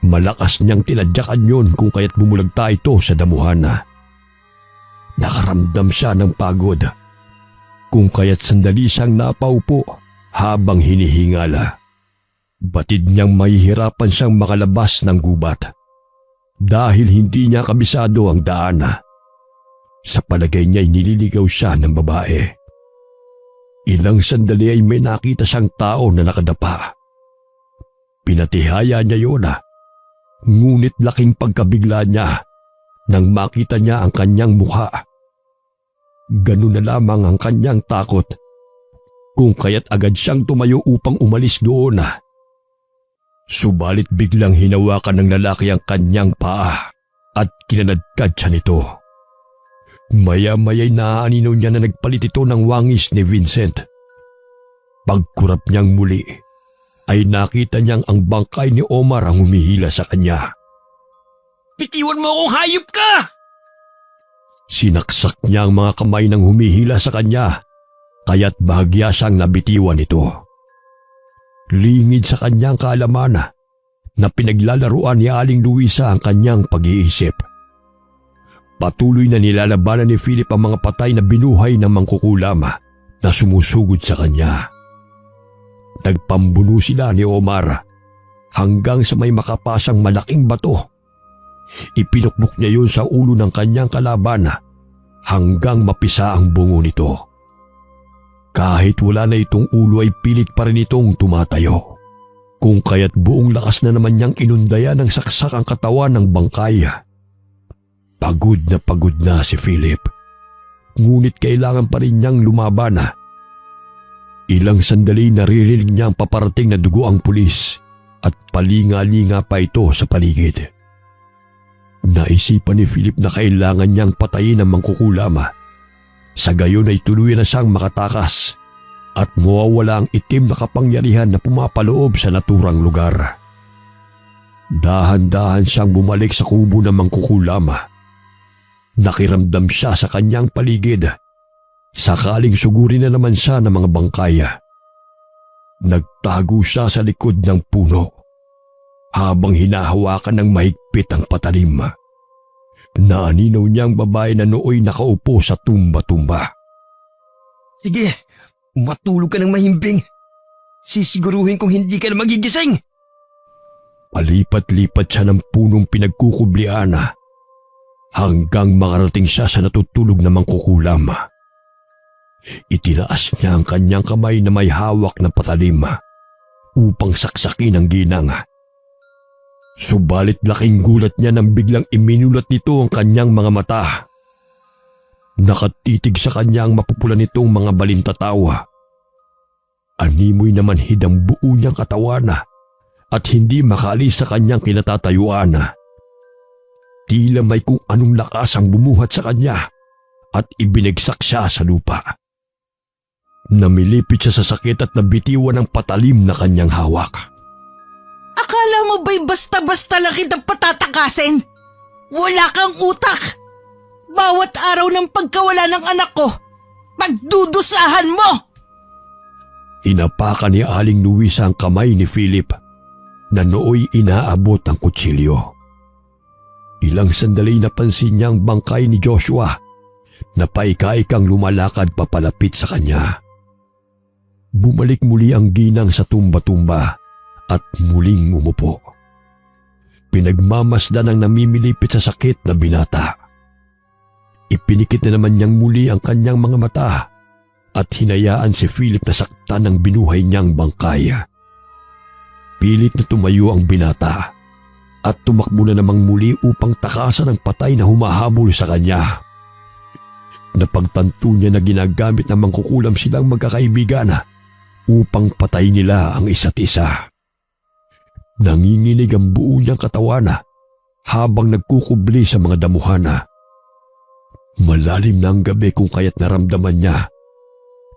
Malakas niyang tinadyakan yun kung kaya't bumulagta ito sa damuhan. Nakaramdam siya ng pagod kung kaya't sandali siyang napaupo habang hinihingala. Batid niyang mahihirapan siyang makalabas ng gubat dahil hindi niya kabisado ang daan. Sa palagay niya'y nililigaw siya ng babae. Ilang sandali ay may nakita siyang tao na nakadapa. Pinatihaya niya yun, ngunit laking pagkabigla niya nang makita niya ang kanyang mukha. Ganun na lamang ang kanyang takot kung kaya't agad siyang tumayo upang umalis doon. Subalit biglang hinawakan ng lalaki ang kanyang paa at kinanadkad siya nito. Maya-maya'y naaaninaw niya na nagpalit ito ng wangis ni Vincent. Pagkurap niyang muli ay nakita niyang ang bangkay ni Omar ang humihila sa kanya. Bitiwan mo akong hayop ka! Sinaksak niya ang mga kamay ng humihila sa kanya, kaya't bahagya siyang nabitiwan ito. Lingid sa kanyang kaalaman na pinaglalaruan ni Aling Luisa ang kanyang pag-iisip. Patuloy na nilalabanan ni Philip ang mga patay na binuhay ng mangkukulam na sumusugod sa kanya. Nagpambuno sila ni Omar hanggang sa may makapasang malaking bato. Ipinukbok niya yun sa ulo ng kanyang kalaban hanggang mapisa ang bungo nito. Kahit wala na itong ulo ay pilit pa rin itong tumatayo. Kung kaya't buong lakas na naman niyang inundayan ng saksak ang katawan ng bangkay. Pagod na si Philip. Ngunit kailangan pa rin niyang lumaban. Ilang sandali naririnig niya ang paparating na dugo ang pulis at palinga-linga pa ito sa paligid. Naisipan ni Philip na kailangan niyang patayin ang mangkukulam. Sa gayon ay tuluyan na siyang makatakas at mawawala ang itim na kapangyarihan na pumapaloob sa naturang lugar. Dahan-dahan siyang bumalik sa kubo ng mangkukulam. Nakiramdam siya sa kanyang paligid. Sakaling sugurin na naman siya ng mga bangkaya. Nagtago siya sa likod ng puno habang hinahawakan ng mahigpit ang patalim. Naaninaw niya ang babae na nooy nakaupo sa tumba-tumba. Sige, matulog ka ng mahimbing. Sisiguruhin kong hindi ka na magigising. Palipat-lipat siya ng punong pinagkukublian hanggang makarating siya sa natutulog na mangkukulam. Itinaas niya ang kanyang kamay na may hawak na patalim upang saksakin ang ginang. Subalit laking gulat niya nang biglang iminulat nito ang kanyang mga mata. Nakatitig sa kanya ang mapupula nitong mga balintatawa. Animoy naman hidang buo niyang katawan at hindi makaalis sa kanyang kinatatayuan. Tila may kung anong lakas ang bumuhat sa kanya at ibinagsak siya sa lupa. Namilipit siya sa sakit at nabitiwan ng patalim na kanyang hawak. Akala mo ba'y basta-basta lang kitang patatakasin? Wala kang utak! Bawat araw ng pagkawala ng anak ko, pagdudusahan mo! Inapakan ni Aling Luisa ang kamay ni Philip na nooy inaabot ang kutsilyo. Ilang sandali napansin niya ang bangkay ni Joshua na paika-ikang lumalakad papalapit sa kanya. Bumalik muli ang ginang sa tumba-tumba at muling umupo. Pinagmamasdan ang namimilipit sa sakit na binata. Ipinikit na naman niyang muli ang kanyang mga mata at hinayaan si Philip na saktan ng binuhay niyang bangkay. Pilit na tumayo ang binata at tumakbo na namang muli upang takasan ang patay na humahabol sa kanya. Napagtanto niya na ginagamit ng mangkukulam silang magkakaibigan upang patay nila ang isa't isa. Nanginginig ang buo niyang katawan habang nagkukubli sa mga damuhan. Malalim na ang gabi kung kaya't naramdaman niya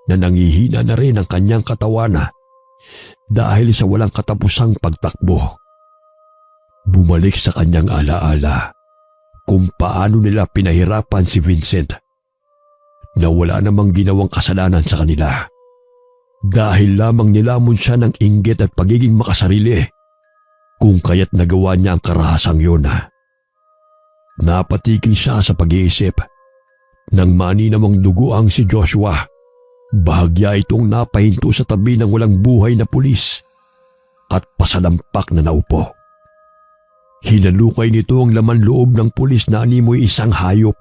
na nangihina na rin ang kanyang katawan dahil sa walang katapusang pagtakbo. Bumalik sa kanyang alaala kung paano nila pinahirapan si Vincent na wala namang ginawang kasalanan sa kanila. Dahil lamang nilamon siya ng inggit at pagiging makasarili kung kaya't nagawa niya ang karahasang yun. Napatigil siya sa pag-iisip nang maninamang duguang si Joshua. Bahagya itong napahinto sa tabi ng walang buhay na pulis at pasalampak na naupo. Hinalukay nito ang laman loob ng pulis na animoy isang hayop.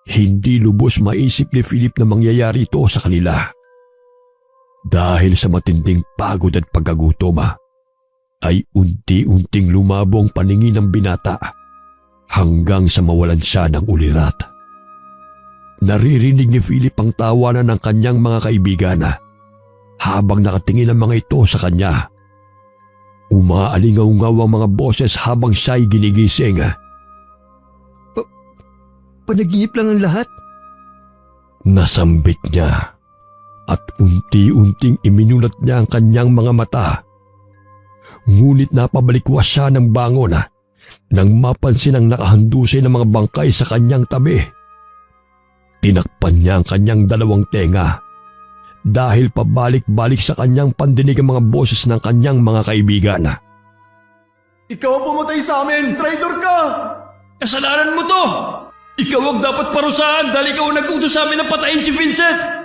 Hindi lubos maisip ni Philip na mangyayari ito sa kanila. Dahil sa matinding pagod at pagkagutom, ay unti-unting lumabo ang paningin ng binata hanggang sa mawalan siya ng ulirat. Naririnig ni Philip ang tawanan ng kanyang mga kaibigan habang nakatingin ang mga ito sa kanya. Umaalingaw-ngaw ang mga boses habang siya'y ginigising. Panaginip lang ang lahat? Nasambit niya at unti-unting iminulat niya ang kanyang mga mata. Ngunit napabalikwas siya ng bangon nang mapansin ang nakahandusay ng mga bangkay sa kanyang tabi. Tinakpan niya ang kanyang dalawang tenga dahil pabalik-balik sa kanyang pandinig ang mga boses ng kanyang mga kaibigan. Ikaw ang pumatay sa amin! Traitor ka! Kasalanan mo to! Ikaw ang dapat parusahan dahil ikaw ang nag-utos sa amin na patayin si Vincent!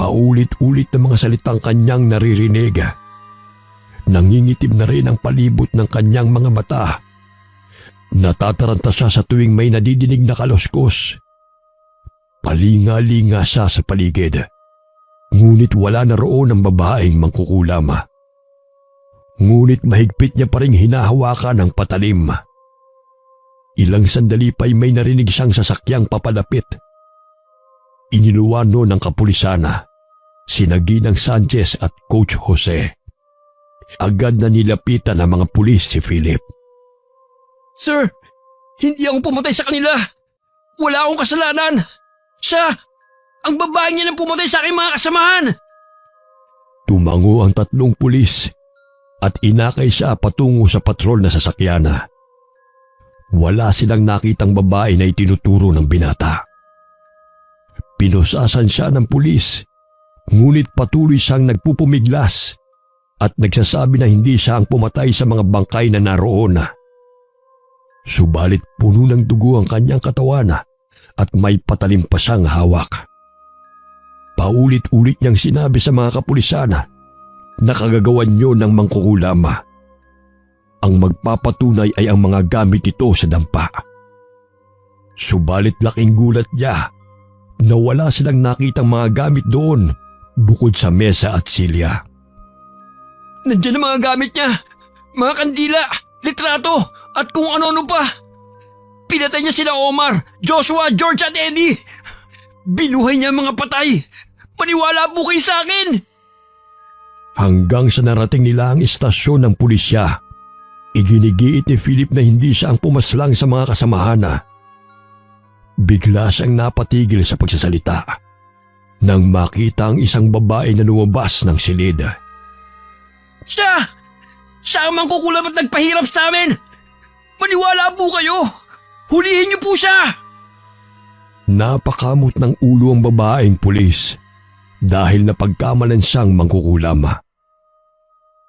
Paulit-ulit na mga salitang kanyang naririnig. Nangingitim na rin ang palibot ng kanyang mga mata. Natataranta siya sa tuwing may nadidinig na kaluskos. Palinga-linga siya sa paligid, ngunit wala na roon ang babaeng mangkukulam. Ngunit mahigpit niya pa ring hinahawakan ang patalim. Ilang sandali pa'y may narinig siyang sasakyang papalapit. Iniluwan noon ng kapulisan sina Ginang Sanchez at Coach Jose. Agad na nilapitan ng mga pulis si Philip. Sir, hindi ako pumatay sa kanila. Wala akong kasalanan. Siya, ang babaeng niya nang pumatay sa aking mga kasamahan. Tumango ang tatlong pulis at inakay siya patungo sa patrol na sasakyan. Wala silang nakitang babae na itinuturo ng binata. Pinusasan siya ng pulis, ngunit patuloy siyang nagpupumiglas at nagsasabi na hindi siya ang pumatay sa mga bangkay na naroon. Subalit puno ng dugo ang kanyang katawan at may patalim pa siyang hawak. Paulit-ulit niyang sinabi sa mga kapulisan na kagagawan niyo ng mangkukulam. Ang magpapatunay ay ang mga gamit nito sa dampa. Subalit laking gulat niya na wala silang nakitang mga gamit doon bukod sa mesa at silya. Nandiyan ang mga gamit niya. Mga kandila, litrato at kung ano-ano pa. Pinatay niya sila Omar, Joshua, George at Eddie. Binuhay niya ang mga patay. Maniwala po kayo sa akin. Hanggang sa narating nila ang istasyon ng pulisya, iginigiit ni Philip na hindi siya ang pumaslang sa mga kasamahan. Bigla siyang napatigil sa pagsasalita nang makita ang isang babae na lumabas ng silid. Siya! Siya ang mangkukulam at nagpahirap sa amin. Maniwala po kayo. Hulihin niyo po siya! Napakamot ng ulo ang babaeng pulis dahil napagkamalan siyang mangkukulam.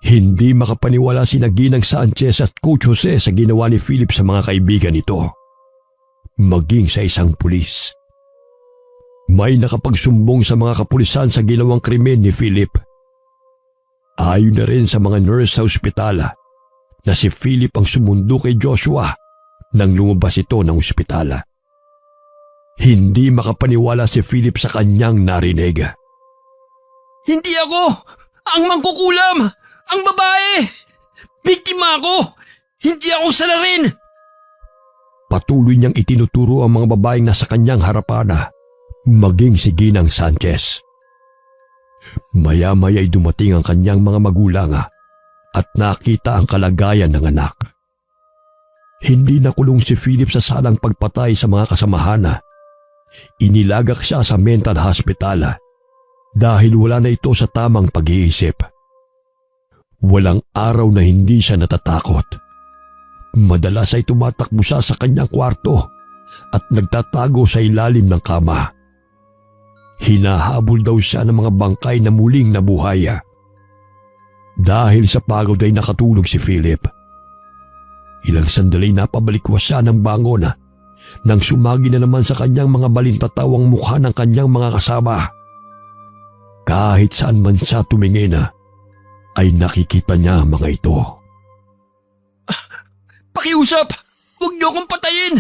Hindi makapaniwala si Ginang Sanchez at Coach Jose sa ginawa ni Philip sa mga kaibigan nito, maging sa isang pulis. May nakapagsumbong sa mga kapulisan sa ginawang krimen ni Philip. Ayon na rin sa mga nurse sa ospital na si Philip ang sumundo kay Joshua nang lumabas ito ng ospital. Hindi makapaniwala si Philip sa kanyang narinig. Hindi ako! Ang mangkukulam! Ang babae! Biktima ako! Hindi ako salarin! patuloy niyang itinuturo ang mga babaeng nasa kanyang harapan, maging si Ginang Sanchez. Maya-maya ay dumating ang kanyang mga magulang at nakita ang kalagayan ng anak. Hindi nakulong si Philip sa salang pagpatay sa mga kasamahan. Inilagak siya sa mental hospital dahil wala na ito sa tamang pag-iisip. Walang araw na hindi siya natatakot. Madalas ay tumatakbo siya sa kanyang kwarto at nagtatago sa ilalim ng kama. Hinahabol daw siya ng mga bangkay na muling nabuhay. Dahil sa pagod ay nakatulog si Philip. Ilang sandali napabalikwas siya ng bangon nang sumagi na naman sa kanyang mga balintatawang mukha ng kanyang mga kasama. Kahit saan man siya tumingin ay nakikita niya mga ito. Pakiusap! Huwag niyo akong patayin!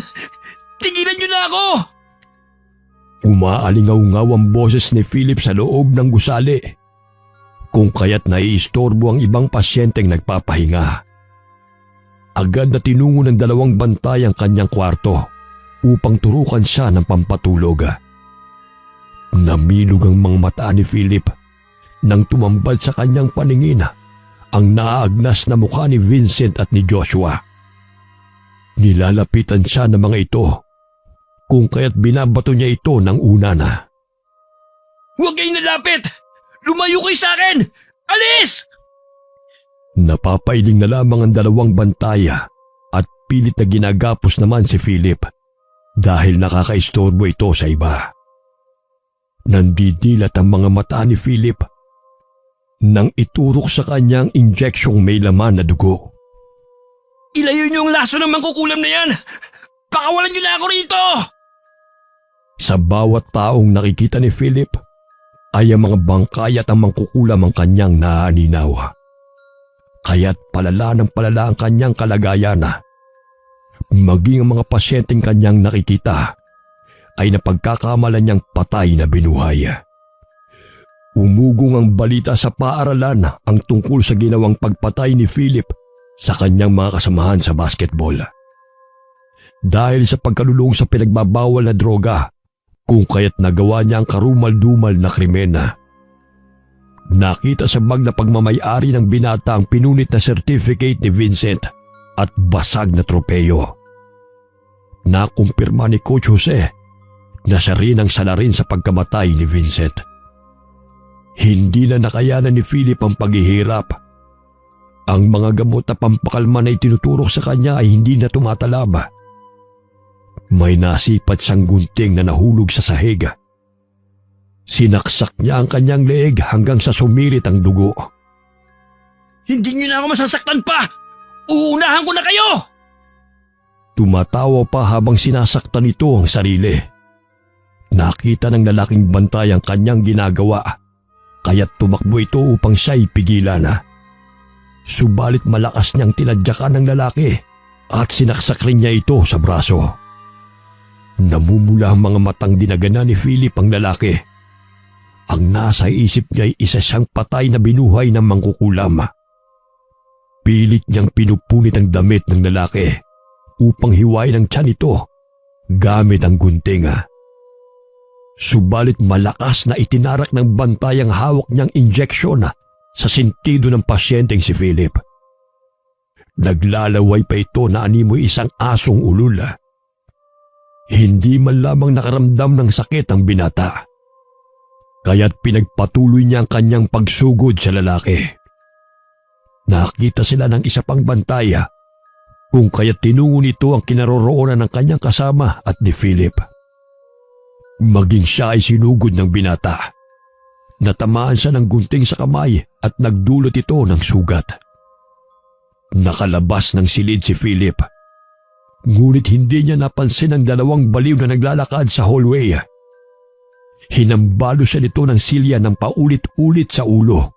Tigilan niyo na ako! Umaalingaw-ngaw ang boses ni Philip sa loob ng gusali, kung kaya't naiistorbo ang ibang pasyenteng nagpapahinga. Agad na tinungo ng dalawang bantay ang kanyang kwarto upang turukan siya ng pampatulog. Namilog ang mga mata ni Philip nang tumambad sa kanyang paningin ang naaagnas na mukha ni Vincent at ni Joshua. Nilalapitan siya ng mga ito, kung kaya't binabato niya ito ng una na. Huwag kayong nalapit! Lumayo kayo sa akin! Alis! Napapailing na lamang ang dalawang bantaya at pilit na ginagapos naman si Philip dahil nakakaistorbo ito sa iba. Nandidilat ang mga mata ni Philip nang iturok sa kanyang injeksyong may laman na dugo. Ilayo niyo ang laso ng mangkukulam na yan! Pakawalan niyo na ako rito! Sa bawat taong nakikita ni Philip ay ang mga bangkay at ang mangkukulam ang kanyang naaninaw. Kaya't palala ng palala ang kanyang kalagayan. Maging ang mga pasyenteng kanyang nakikita ay napagkakamalan niyang patay na binuhay. Umugong ang balita sa paaralan ang tungkol sa ginawang pagpatay ni Philip sa kanyang mga kasamahan sa basketball. Dahil sa pagkalulong sa pinagbabawal na droga, kung kaya't nagawa niya ang karumal-dumal na krimen. Nakita sa bag na pagmamayari ng binata ang pinunit na certificate ni Vincent at basag na tropeyo. Nakumpirma ni Coach Jose na siya rin ang salarin sa pagkamatay ni Vincent. Hindi na nakayanan ni Philip ang paghihirap. Ang mga gamot na pampakalma na itinuturok sa kanya ay hindi na tumatalab. May nasipat siyang gunting na nahulog sa sahig. Sinaksak niya ang kanyang leeg hanggang sa sumirit ang dugo. Hindi niyo na ako masasaktan pa! Uunahan ko na kayo! Tumatawa pa habang sinasaktan ito ang sarili. Nakita ng lalaking bantay ang kanyang ginagawa, kaya't tumakbo ito upang siya'y pigilan. Subalit malakas niyang tinadyakan ng lalaki at sinaksak rin niya ito sa braso. Namumula ang mga matang dinagana ni Philip ang lalaki. Ang nasa isip niya ay isa siyang patay na binuhay ng mangkukulam. Pilit niyang pinupunit ang damit ng lalaki upang hiwain ang tiyan nito gamit ang gunting. Subalit malakas na itinarak ng bantay ang hawak niyang injeksyon sa sentido ng pasyenteng si Philip. Naglalaway pa ito na animoy isang asong ulul. Hindi man lamang nakaramdam ng sakit ang binata. Kaya't pinagpatuloy niya ang kanyang pagsugod sa lalaki. Nakita sila ng isa pang bantaya, kung kaya't tinungo nito ang kinaroroonan ng kanyang kasama at ni Philip. Maging siya ay sinugod ng binata. Natamaan siya ng gunting sa kamay at nagdulot ito ng sugat. Nakalabas ng silid si Philip. Ngunit hindi niya napansin ang dalawang baliw na naglalakad sa hallway. Hinambalo siya nito ng silya ng paulit-ulit sa ulo.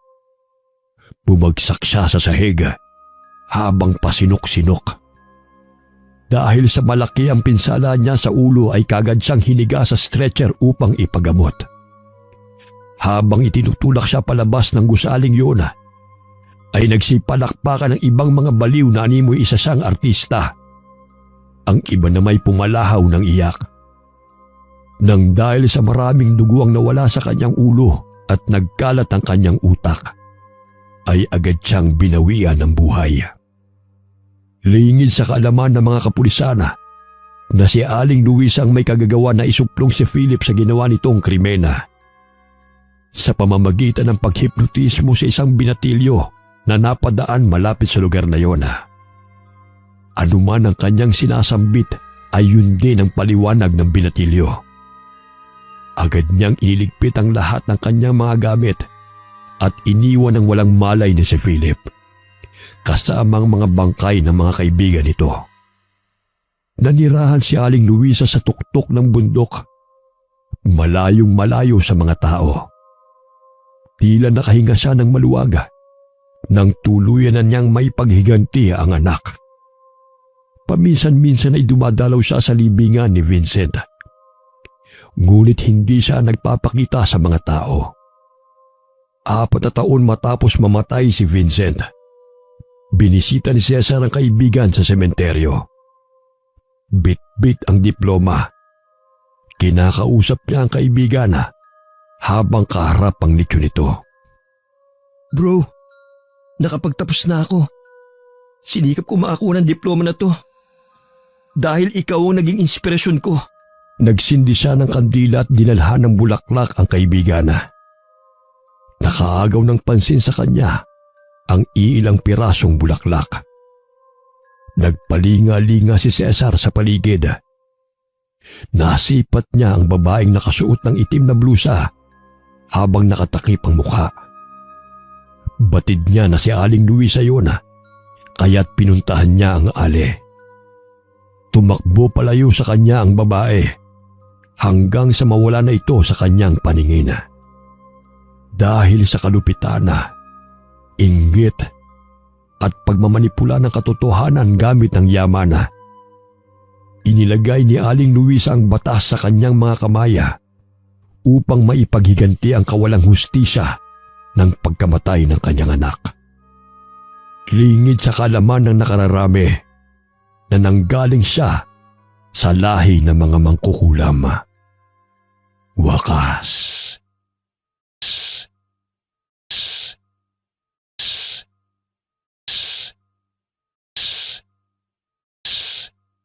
Bumagsak siya sa sahig habang pasinok-sinok. Dahil sa malaki ang pinsala niya sa ulo ay kagad siyang hiniga sa stretcher upang ipagamot. Habang itinutulak siya palabas ng gusaling yun, ay nagsipalakpakan ng ibang mga baliw na animoy isa siyang artista. Ang iba na may pumalahaw ng iyak. Nang dahil sa maraming dugo ang nawala sa kanyang ulo at nagkalat ang kanyang utak, ay agad siyang binawian ng buhay. Lingid sa kaalaman ng mga kapulisana na si Aling Luisa ang may kagagawa na isuplong si Philip sa ginawa nitong krimena. Sa pamamagitan ng paghipnotismo sa isang binatilyo na napadaan malapit sa lugar na yon. Anuman ang kanyang sinasambit ay yun din ang paliwanag ng binatilyo. Agad niyang iniligpit ang lahat ng kanyang mga gamit at iniwan ng walang malay ni si Philip, kasama ang mga bangkay ng mga kaibigan nito. Nanirahan si Aling Luisa sa tuktok ng bundok, malayong malayo sa mga tao. Tila nakahinga siya ng maluwaga nang tuluyan na niyang may paghiganti ang anak. Paminsan-minsan ay dumadalaw siya sa libingan ni Vincent. Ngunit hindi siya nagpapakita sa mga tao. 4 na taon matapos mamatay si Vincent, binisita ni Cesar ang kaibigan sa sementeryo. Bit-bit ang diploma. Kinakausap niya ang kaibigan habang kaharap ang nicho nito. Bro, nakapagtapos na ako. Sinikap ko makakuha ng diploma na to. Dahil ikaw ang naging inspirasyon ko. Nagsindi siya ng kandila at dinalhan ng bulaklak ang kaibigan. Nakaagaw ng pansin sa kanya ang iilang pirasong bulaklak. Nagpalinga-linga si Cesar sa paligid. Nasipat niya ang babaeng nakasuot ng itim na blusa habang nakatakip ang mukha. Batid niya na si Aling Luisa yun, kaya't pinuntahan niya ang ale. Tumakbo palayo sa kanya ang babae hanggang sa mawala na ito sa kanyang paningin. Dahil sa kalupitan, inggit at pagmamanipula ng katotohanan gamit ang yaman, inilagay ni Aling Luisa ang batas sa kanyang mga kamaya upang maipaghiganti ang kawalang hustisya ng pagkamatay ng kanyang anak. Lingid sa kalaman ng nakararami na nanggaling siya sa lahi ng mga mangkukulam. Wakas,